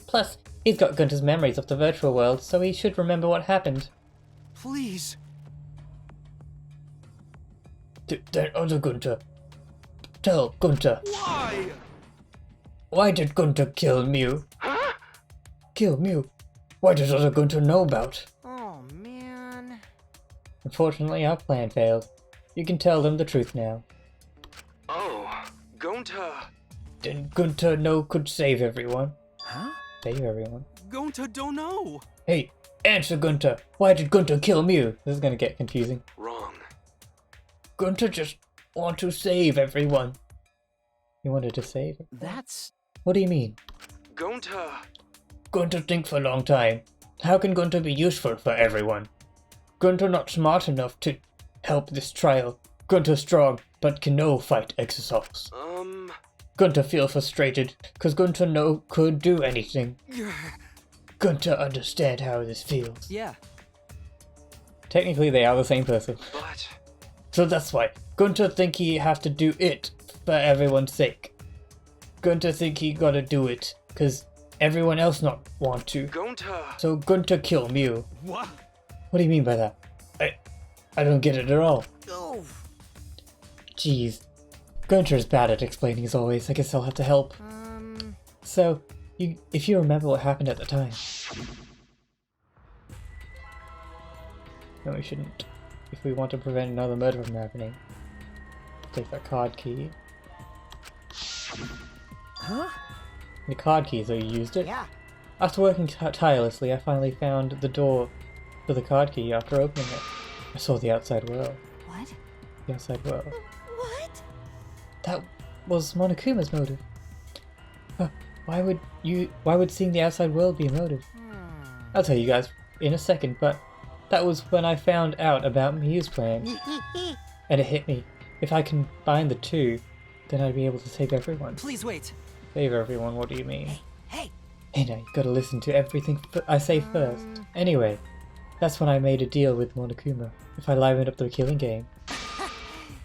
Plus, he's got Gunter's memories of the virtual world, so he should remember what happened. Please. That other Gunter. Tell Gunter. Why? Why did Gunter kill Mew? Huh? Kill Mew? Why does other Gunter know about? Oh, man. Unfortunately, our plan failed. You can tell them the truth now. Oh, Gonta. Then Gunter no could save everyone. Huh? Save everyone. Gonta don't know. Hey, answer Gunter. Why did Gunter kill Mew? This is gonna get confusing. Wrong. Gunter just want to save everyone. He wanted to save everyone? That's... What do you mean? Gonta. Gunter think for a long time. How can Gunter be useful for everyone? Gunter not smart enough to help this trial. Gunter strong, but can no fight Exosols. Gunter feel frustrated, cause Gunter no could do anything. Gunter understand how this feels. Yeah. Technically they are the same person. But So that's why Gunter think he have to do it for everyone's sake. Gunter think he gotta do it, cause everyone else not want to. Gonta. So Gunter kill Mew. What? What do you mean by that? I don't get it at all. Oh. Jeez. Gunter is bad at explaining as always. I guess I'll have to help. So, if you remember what happened at the time. No, we shouldn't. If we want to prevent another murder from happening. Take that card key. Huh? The card key, so you used it? Yeah. After working tirelessly, I finally found the door to the card key after opening it. I saw the outside world. What? The outside world. What? That was Monokuma's motive. Why would seeing the outside world be a motive? I'll tell you guys in a second, but that was when I found out about Miu's plan. And it hit me. If I combine the two, then I'd be able to save everyone. Please wait. Save everyone, what do you mean? Hey! Hey now, you gotta listen to everything I say first. Anyway, that's when I made a deal with Monokuma. If I livened up the killing game,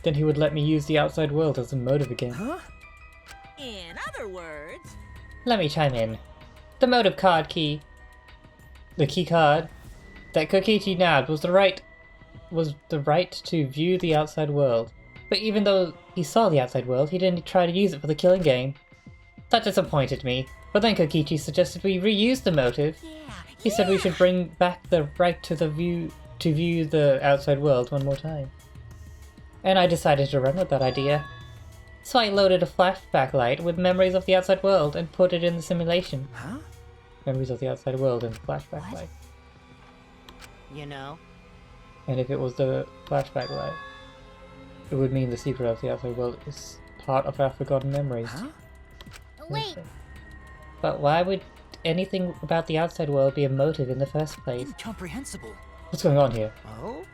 then he would let me use the outside world as a motive again. Huh? In other words, Let me chime in. The motive card key. The key card that Kokichi nabbed was the right to view the outside world. But even though he saw the outside world, he didn't try to use it for the killing game. That disappointed me. But then Kokichi suggested we reuse the motive. He said we should bring back the right to view the outside world one more time. And I decided to run with that idea. So I loaded a flashback light with memories of the outside world and put it in the simulation. Huh? Memories of the outside world and the flashback light. You know? And if it was the flashback light, it would mean the secret of the outside world is part of our forgotten memories. Huh? Wait, But why would anything about the outside world be a motive in the first place? Incomprehensible. What's going on here? Oh?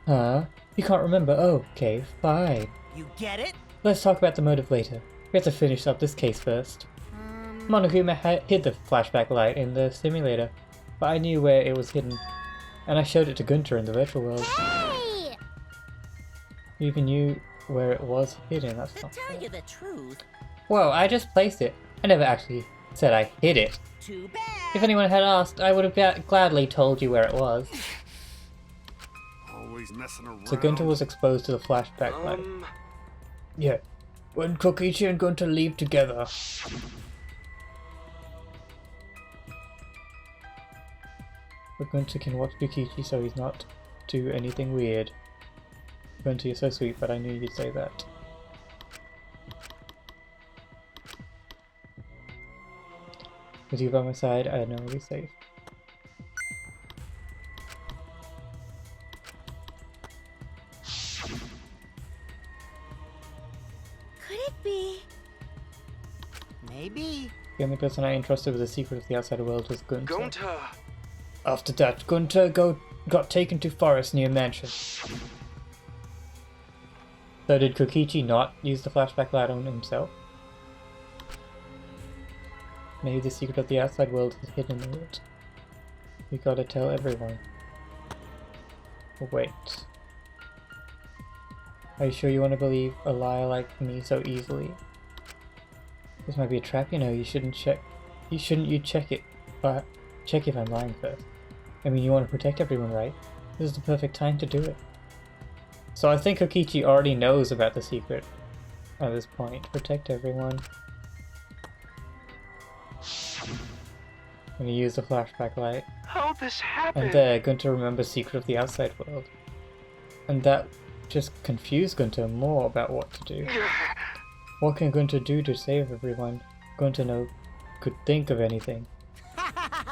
Huh? You can't remember? Oh, okay, fine. You get it? Let's talk about the motive later. We have to finish up this case first. Monokuma hid the flashback light in the simulator, but I knew where it was hidden, and I showed it to Gunter in the virtual world. hey! You even knew where it was hidden, that's to not tell fair. you the truth, Whoa, I just placed it. I never actually said I hid it. too bad. If anyone had asked, I would have gladly told you where it was. Always messing around. So Gunter was exposed to the flashback light. Yeah. When Kokichi and Gunter leave together. But Gunter can watch Kokichi so he's not do anything weird. Gunter, you're so sweet, but I knew you'd say that. With you by my side, I know I'll be safe. Could it be? Maybe. The only person I entrusted with the secret of the outside world was Gunter. Gunter! After that, Gunter got taken to forest near mansion. So did Kokichi not use the flashback light on himself? Maybe the secret of the outside world is hidden in it. We gotta tell everyone. Oh, wait. Are you sure you want to believe a liar like me so easily? This might be a trap, you know. You shouldn't check it, but check if I'm lying first. I mean, you want to protect everyone, right? This is the perfect time to do it. So I think Kokichi already knows about the secret at this point. Protect everyone. I'm gonna use the flashback light. How this happened? And there, Gunter remembers secret of the outside world. And that just confused Gunter more about what to do. What can Gunter do to save everyone? Gunter could think of anything.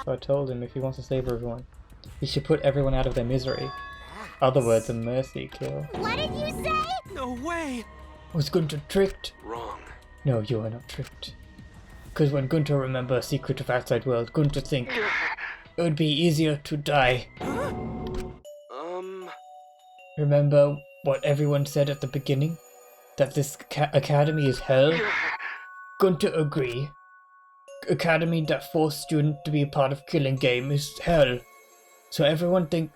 So I told him if he wants to save everyone, he should put everyone out of their misery. Other words, a mercy kill. What did you say? No way! Was Gunter tricked? Wrong. No, you are not tricked. Because when Gunter remembers secret of outside world, Gunter think it would be easier to die. Remember what everyone said at the beginning? That this academy is hell? Gunter agree. Academy that force student to be a part of killing game is hell. So everyone think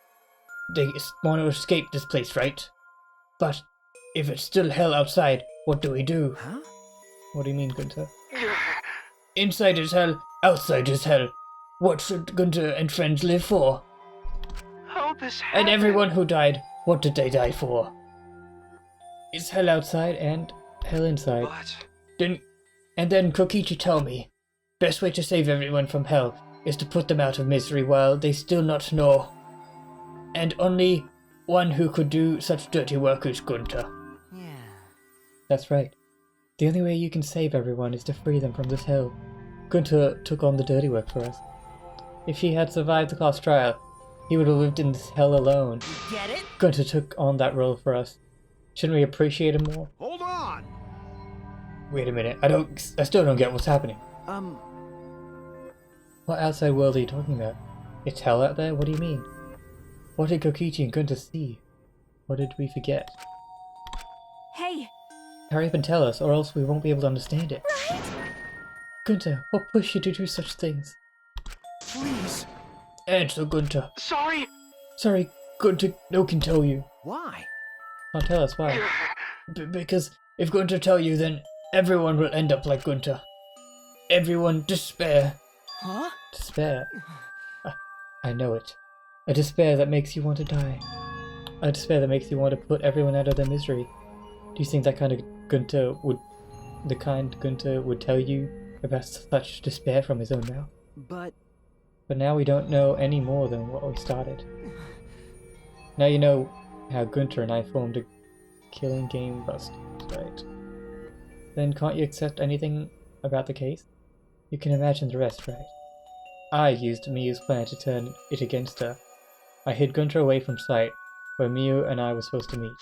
they want to escape this place, right? But if it's still hell outside, what do we do? Huh? What do you mean, Gunter? Inside is hell, outside is hell. What should Gunter and friends live for? How this happened? And everyone who died, what did they die for? Is hell outside and hell inside? But... Then Kokichi tell me, best way to save everyone from hell is to put them out of misery while they still not know. And only one who could do such dirty work is Gunter. Yeah. That's right. The only way you can save everyone is to free them from this hell. Gunter took on the dirty work for us. If he had survived the class trial, He would have lived in this hell alone. Get it? Gunter took on that role for us. Shouldn't we appreciate him more? Hold on! Wait a minute, I still don't get what's happening. What outside world are you talking about? It's hell out there? What do you mean? What did Kokichi and Gunter see? What did we forget? Hey! Hurry up and tell us, or else we won't be able to understand it. Right? Gunter, what pushed you to do such things? Please. Answer, Gunter. Sorry. Sorry, Gunter, no can tell you. Why? Can't tell us why. Because if Gunter tell you, then everyone will end up like Gunter. Everyone despair. Huh? Despair. I know it. A despair that makes you want to die. A despair that makes you want to put everyone out of their misery. Do you think that kind of Gunter would tell you about such despair from his own mouth? But now we don't know any more than what we started. Now you know how Gunter and I formed a killing game bust, right? Then can't you accept anything about the case? You can imagine the rest, right? I used Miyu's plan to turn it against her. I hid Gunter away from sight, where Miyu and I were supposed to meet.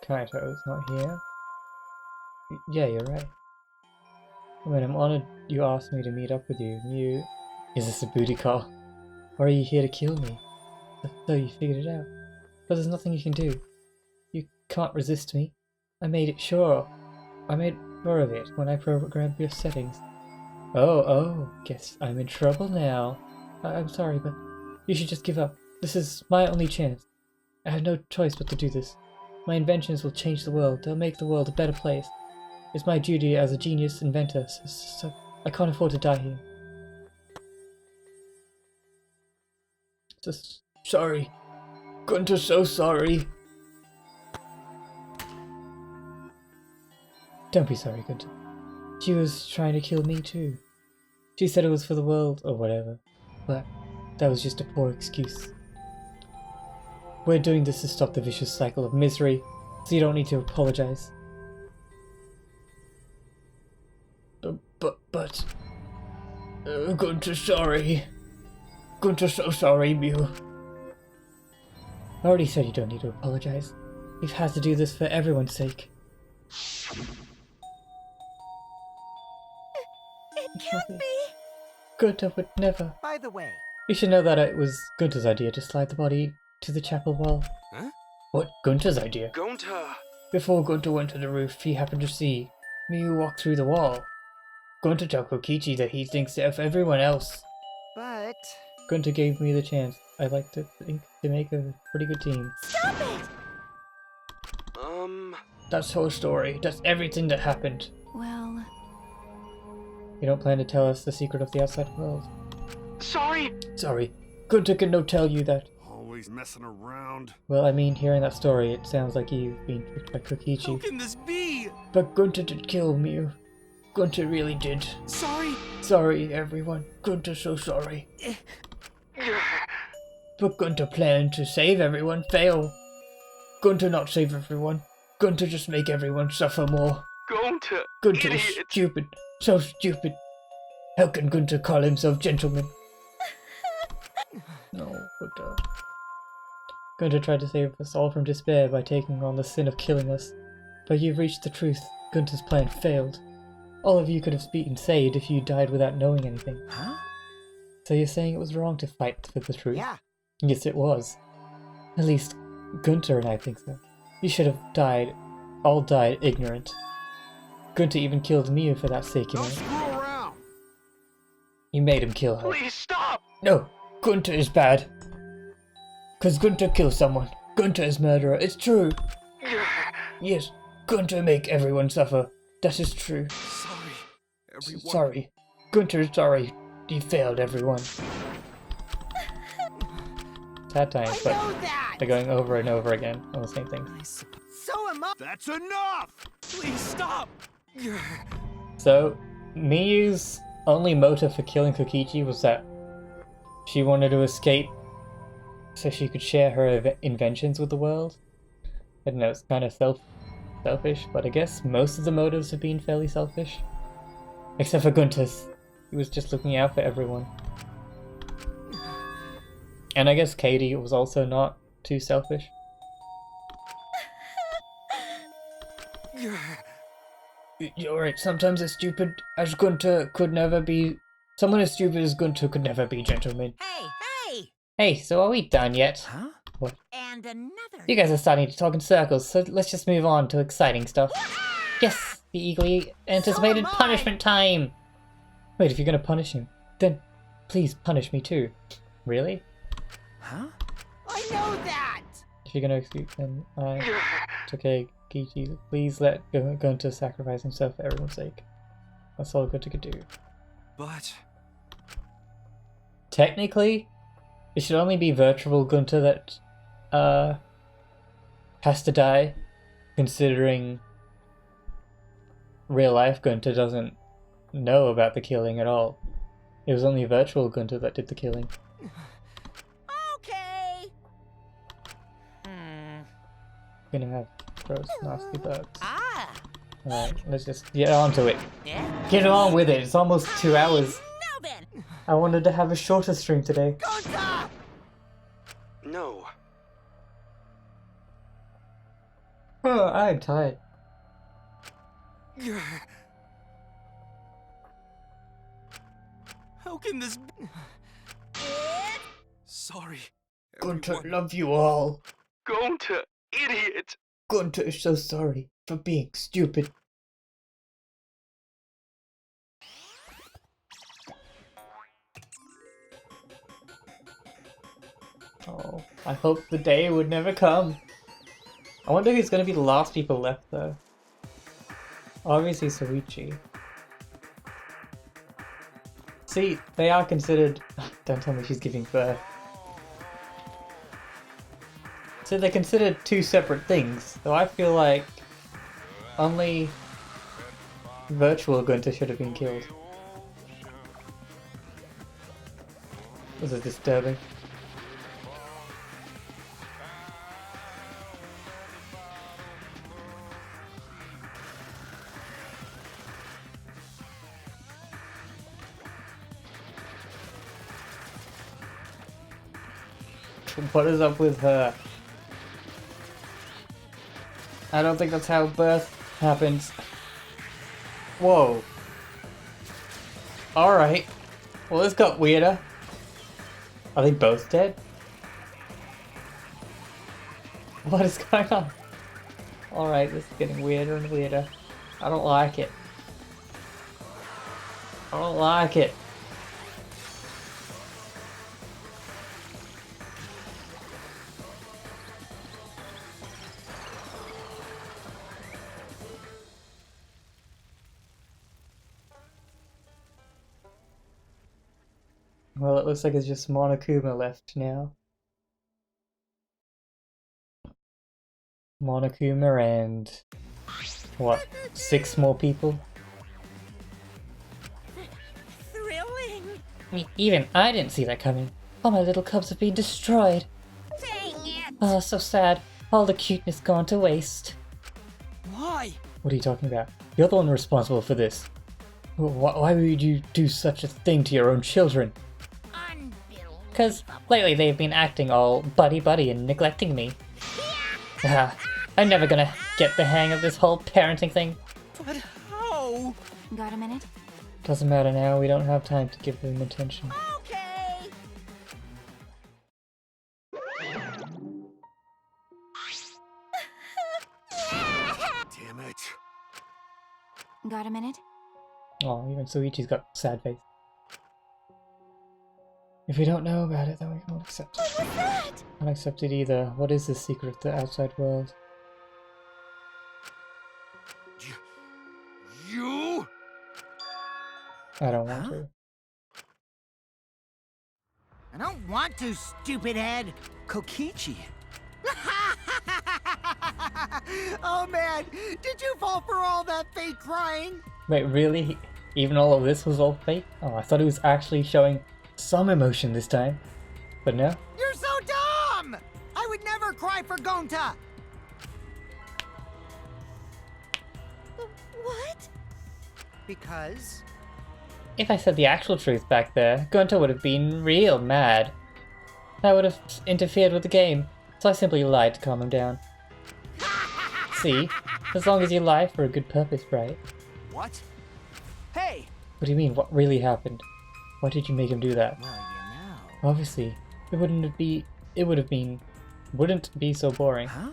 Kaito's not here? Yeah, you're right. I mean, I'm honored you asked me to meet up with you. Miyu, is this a booty call? Or are you here to kill me? So you figured it out. But there's nothing you can do. You can't resist me. I made sure of it when I programmed your settings. Oh, guess I'm in trouble now. I'm sorry, but you should just give up. This is my only chance. I have no choice but to do this. My inventions will change the world. They'll make the world a better place. It's my duty as a genius inventor, so I can't afford to die here. Just sorry. Gunter's so sorry. Don't be sorry, Gunter. She was trying to kill me too. She said it was for the world or whatever, but that was just a poor excuse. We're doing this to stop the vicious cycle of misery, so you don't need to apologize. But Gunter's sorry. Gunter's so sorry, Mew. I already said you don't need to apologize. You've had to do this for everyone's sake. It can't be. Gunter would never. By the way, You should know that it was Gunter's idea to slide the body to the chapel wall. Huh? What? Gunter's idea? Gunter. Before Gunter went to the roof, he happened to see Miyu walk through the wall. Gunter told Kokichi that he thinks of everyone else. but Gunter gave me the chance. I'd like to think to make a pretty good team. Stop it! That's whole story. That's everything that happened. Well, You don't plan to tell us the secret of the outside world? Sorry. Sorry. Gunter can no tell you that. Always messing around. Well, I mean, hearing that story, it sounds like you've been tricked by How Kokichi. can this be? But Gunter did kill Miyu. Gunter really did. Sorry. Sorry, everyone. Gunter's so sorry. But Gunter planned to save everyone fail. Gunter not save everyone. Gunter just make everyone suffer more. Gunter. Gunter is Idiot. stupid. So stupid. How can Gunter call himself gentleman? No, Gunter. Gunter tried to save us all from despair by taking on the sin of killing us. But you've reached the truth. Gunter's plan failed. All of you could have been saved if you died without knowing anything. huh? So you're saying it was wrong to fight for the truth? Yeah. Yes, it was. At least Gunter and I think so. You should have all died ignorant. Gunter even killed Miyu for that sake, you Don't know. screw around. You made him kill her. Please stop. No, Gunter is bad. 'Cause Gunter killed someone. Gunter is murderer, it's true. Yes, Gunter make everyone suffer. That is true. Sorry, everyone. Sorry. Gunter is sorry. He failed everyone. Sad times, I but know that. they're going over and over again on the same thing. So am I. That's enough! Please stop. So, Miyu's only motive for killing Kokichi was that she wanted to escape so she could share her inventions with the world. I don't know, it's kind of selfish, but I guess most of the motives have been fairly selfish. Except for Guntus. He was just looking out for everyone. And I guess Katie was also not too selfish. You're right, sometimes as stupid as Gunter could never be... Someone as stupid as Gunter could never be, gentlemen. Hey, hey! Hey, so are we done yet? Huh? What? And another. You guys are starting to talk in circles, so let's just move on to exciting stuff. Yes! The eagerly anticipated punishment time! Wait, if you're gonna punish him, then please punish me too. Really? Huh? I know that! If you're gonna execute, then it's okay, Kichi. Please let Gunter sacrifice himself for everyone's sake. That's all Gunter could do. But... Technically, it should only be virtual Gunter that has to die, considering real life Gunter doesn't know about the killing at all. It was only virtual Gunter that did the killing. Okay. We're gonna have gross, nasty bugs. Ah. Alright, let's just get on to it. Yeah. Get on with it, it's almost 2 hours. Now then. I wanted to have a shorter stream today. No. Oh, I'm tired. How can this be? Sorry. Gunter, everyone. love you all. Gonta, idiot! Gunter is so sorry for being stupid. Oh, I hope the day would never come. I wonder who's gonna be the last people left though. Obviously Soichi. See, they are considered... Don't tell me she's giving birth. So they're considered two separate things, so I feel like only virtual Gunter should have been killed. This is disturbing. What is up with her? I don't think that's how birth happens. Whoa. Alright. Well, this got weirder. Are they both dead? What is going on? Alright, this is getting weirder and weirder. I don't like it. I don't like it. Well, it looks like it's just Monokuma left now. Monokuma and... what? 6 more people? Thrilling. Even I didn't see that coming. All my little cubs have been destroyed. Dang it. Oh, so sad. All the cuteness gone to waste. Why? What are you talking about? You're the one responsible for this. Why would you do such a thing to your own children? Because lately they've been acting all buddy-buddy and neglecting me. I'm never gonna get the hang of this whole parenting thing. But how? Got a minute? Doesn't matter now, we don't have time to give them attention. Okay. Damn it. Got a minute? Oh, even Soichi's got sad face. If we don't know about it, then we won't accept it. What was that? Can't accept it either. What is the secret of the outside world? You? I don't want to. I don't want to, stupid head. Kokichi! Oh man, did you fall for all that fake crying? Wait, really? Even all of this was all fake? Oh, I thought it was actually showing some emotion this time. But no? You're so dumb! I would never cry for Gonta! What? Because if I said the actual truth back there, Gunter would have been real mad. That would have interfered with the game, so I simply lied to calm him down. See? As long as you lie for a good purpose, right? What? Hey! What do you mean, what really happened? Why did you make him do that? Well, you know. Obviously, it wouldn't be so boring. Huh?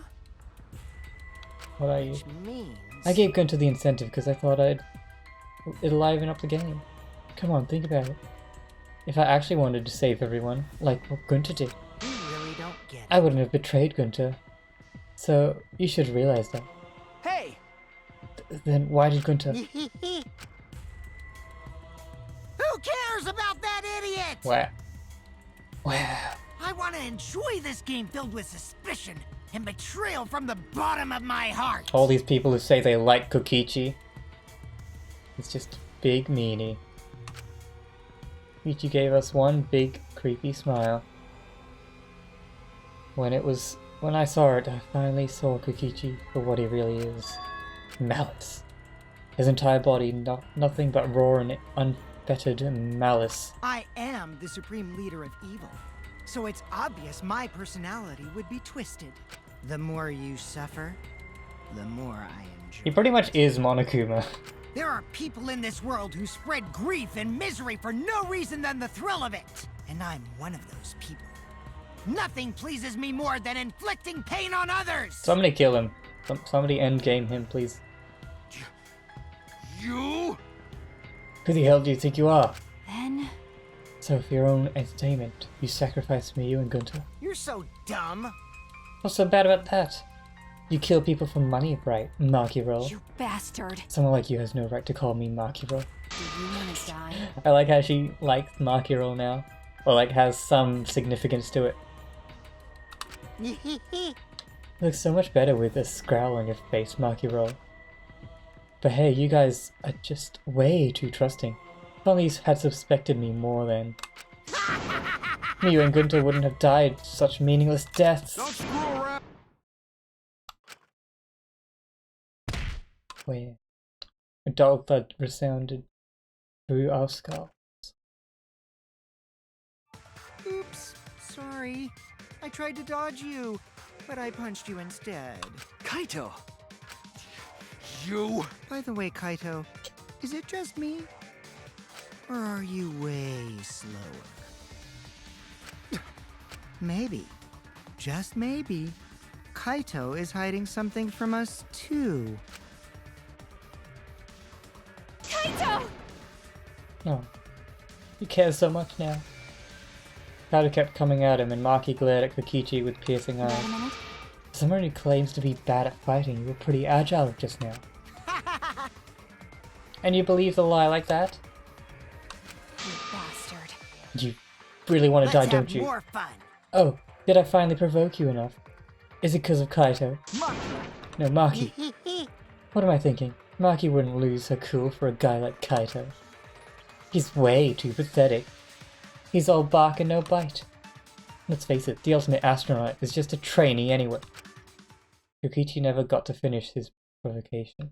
What are you? Which means... I gave Gunter the incentive because I thought it'd liven up the game. Come on, think about it. If I actually wanted to save everyone, like what Gunter did, You really don't get it. I wouldn't have betrayed Gunter. So, you should realize that. Hey! Then why did Gunter... Who cares about that idiot? Wow. I want to enjoy this game filled with suspicion and betrayal from the bottom of my heart. All these people who say they like Kokichi. It's just big meanie. Kokichi gave us one big creepy smile. When I saw it, I finally saw Kokichi for what he really is. Malice. His entire body, nothing but raw and unfettered malice. I am the supreme leader of evil, so it's obvious my personality would be twisted. The more you suffer, the more I enjoy. He pretty much is Monokuma. There are people in this world who spread grief and misery for no reason than the thrill of it. And I'm one of those people. Nothing pleases me more than inflicting pain on others! Somebody kill him. Somebody endgame him, please. You? Who the hell do you think you are? Then... So for your own entertainment, you sacrificed me, you and Gunter. You're so dumb. What's so bad about that? You kill people for money, right, Makiro? You bastard. Someone like you has no right to call me Makiro. Do you want to die? I like how she likes Makiro now. Or like has some significance to it. Looks so much better with a scowl on your face, Makiro. But hey, you guys are just way too trusting. If only you had suspected me more then. You and Gunter wouldn't have died such meaningless deaths. Don't screw around. Where a dull thud resounded through our skulls. Oops, sorry. I tried to dodge you, but I punched you instead. Kaito! You? By the way, Kaito, is it just me? Or are you way slower? Maybe, just maybe, Kaito is hiding something from us too. Kaito! Oh, he cares so much now. Kaito kept coming at him, and Maki glared at Kokichi with piercing Wait a eyes. minute. Someone who claims to be bad at fighting, you were pretty agile just now. And you believe the lie like that? You bastard. You really want to die, Let's don't have you? more fun. Oh, did I finally provoke you enough? Is it because of Kaito? No, Maki. What am I thinking? Maki wouldn't lose her cool for a guy like Kaito. He's way too pathetic. He's all bark and no bite. Let's face it, the ultimate astronaut is just a trainee anyway. Kokichi never got to finish his provocation.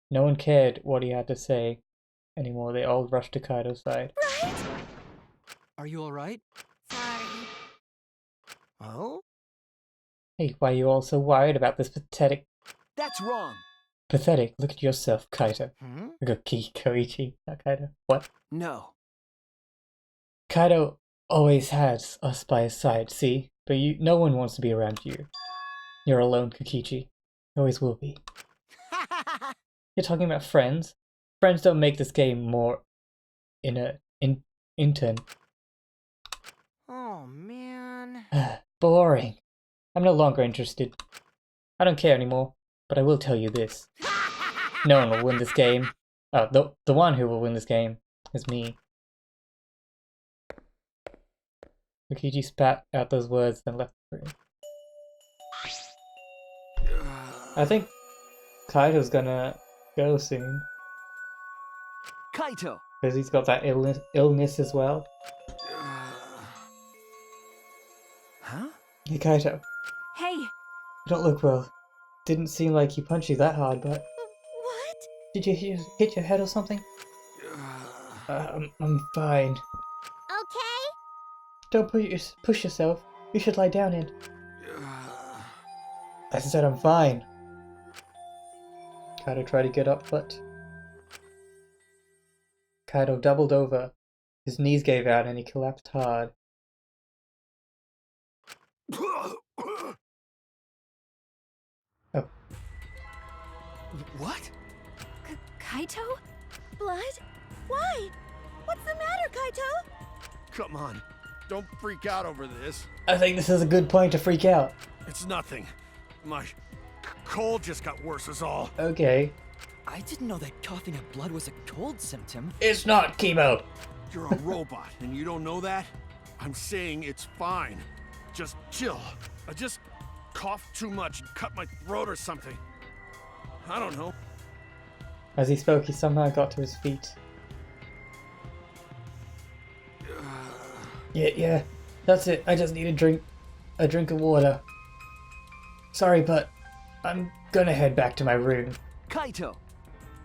No one cared what he had to say anymore. They all rushed to Kaito's side. Right? Are you alright? Sorry. Oh? Hey, why are you all so worried about this pathetic... That's wrong! Pathetic? Look at yourself, Kaito. Hmm? Koichi, not Kaito. What? No. Kaito always has us by his side, see? But no one wants to be around you. You're alone, Kokichi. Always will be. You're talking about friends? Friends don't make this game more... intern. Oh, man. Boring. I'm no longer interested. I don't care anymore, but I will tell you this. No one will win this game. Oh, the one who will win this game is me. Kokichi spat out those words, then left the room. I think Kaito's gonna go soon. Kaito! Because he's got that illness as well. Huh? Hey Kaito, Hey! you don't look well. Didn't seem like he punched you that hard, but... What? Did you hit your head or something? I'm fine. Okay? Don't push yourself. You should lie down in. I said I'm fine. Kaido tried to get up, but Kaido doubled over. His knees gave out and he collapsed hard. Oh. What? Kaito? Blood? Why? What's the matter, Kaito? Come on, don't freak out over this. I think this is a good point to freak out. It's nothing. My cold just got worse is all. Okay. I didn't know that coughing up blood was a cold symptom. It's not chemo. You're a robot and you don't know that? I'm saying it's fine. Just chill. I just coughed too much and cut my throat or something. I don't know. As he spoke, he somehow got to his feet. Yeah, that's it. I just need a drink of water. Sorry, but I'm gonna head back to my room. Kaito!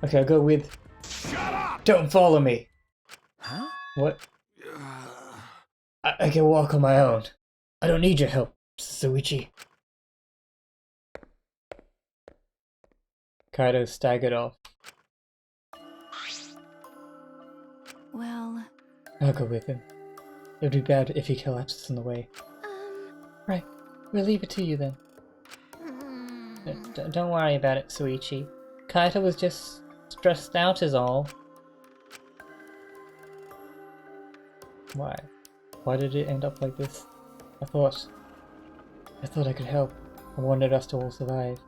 Okay, I'll go with... Shut up! Don't follow me! Huh? What? I can walk on my own. I don't need your help, Suichi. Kaido staggered off. Well... I'll go with him. It would be bad if he collapses on the way. Right, we'll leave it to you then. Don't worry about it, Suichi. Kaito was just stressed out is all. Why? Why did it end up like this? I thought I could help. I wanted us to all survive.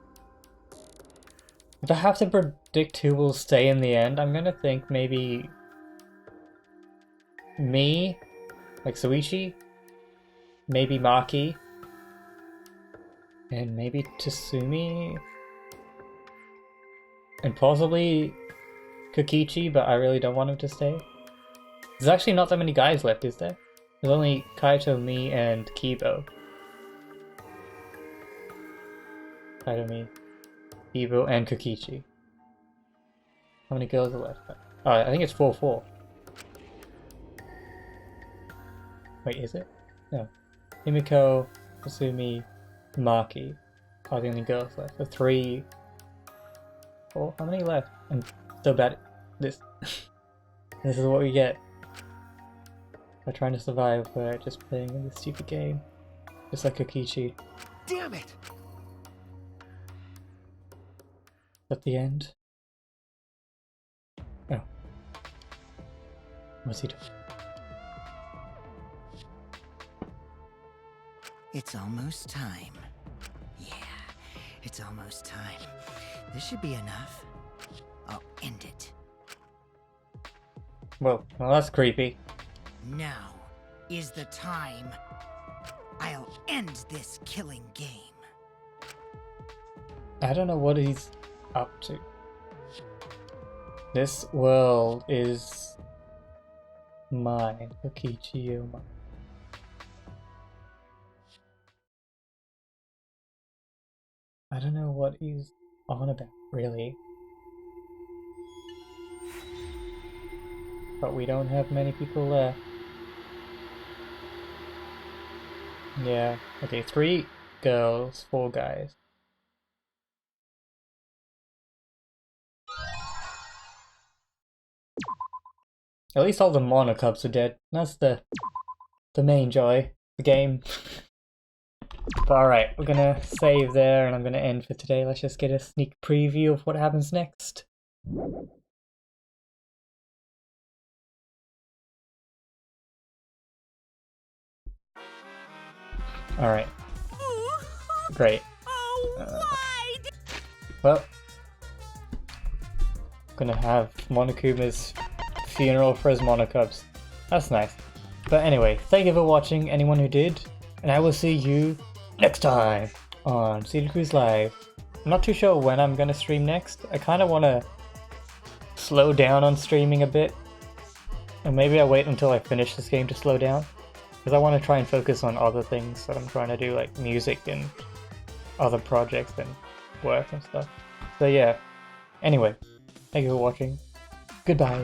If I have to predict who will stay in the end, I'm gonna think maybe... me? Like Suichi? Maybe Maki? And maybe Tatsumi? And possibly Kokichi, but I really don't want him to stay. There's actually not that many guys left, is there? There's only Kaito, me, and Kibo. Kaito, me, Kibo, and Kokichi. How many girls are left? Oh, I think it's 4-4. Wait, is it? No. Himiko, Tatsumi, Maki are the only girls left. So 3... 4? How many left? I'm so bad at this. This is what we get. By trying to survive, we're just playing in this stupid game. Just like Kokichi. Damn it! At the end? Oh. What's he doing? It's almost time. Yeah, it's almost time. This should be enough. I'll end it. Well, that's creepy. Now is the time. I'll end this killing game. I don't know what he's up to. This world is mine, Kokichi Yuma. I don't know what he's on about, really. But we don't have many people left. Yeah, okay, 3 girls, 4 guys. At least all the monocubs are dead. That's the main joy, the game. But alright, we're gonna save there and I'm gonna end for today. Let's just get a sneak preview of what happens next. Alright. Great. Well, gonna have Monokuma's funeral for his monocubs. That's nice. But anyway, thank you for watching, anyone who did, and I will see you next time on Cedar Cruise Live. I'm not too sure when I'm gonna stream next. I kind of want to slow down on streaming a bit, and maybe I'll wait until I finish this game to slow down, because I want to try and focus on other things that I'm trying to do, like music and other projects and work and stuff. So yeah, anyway, thank you for watching. Goodbye.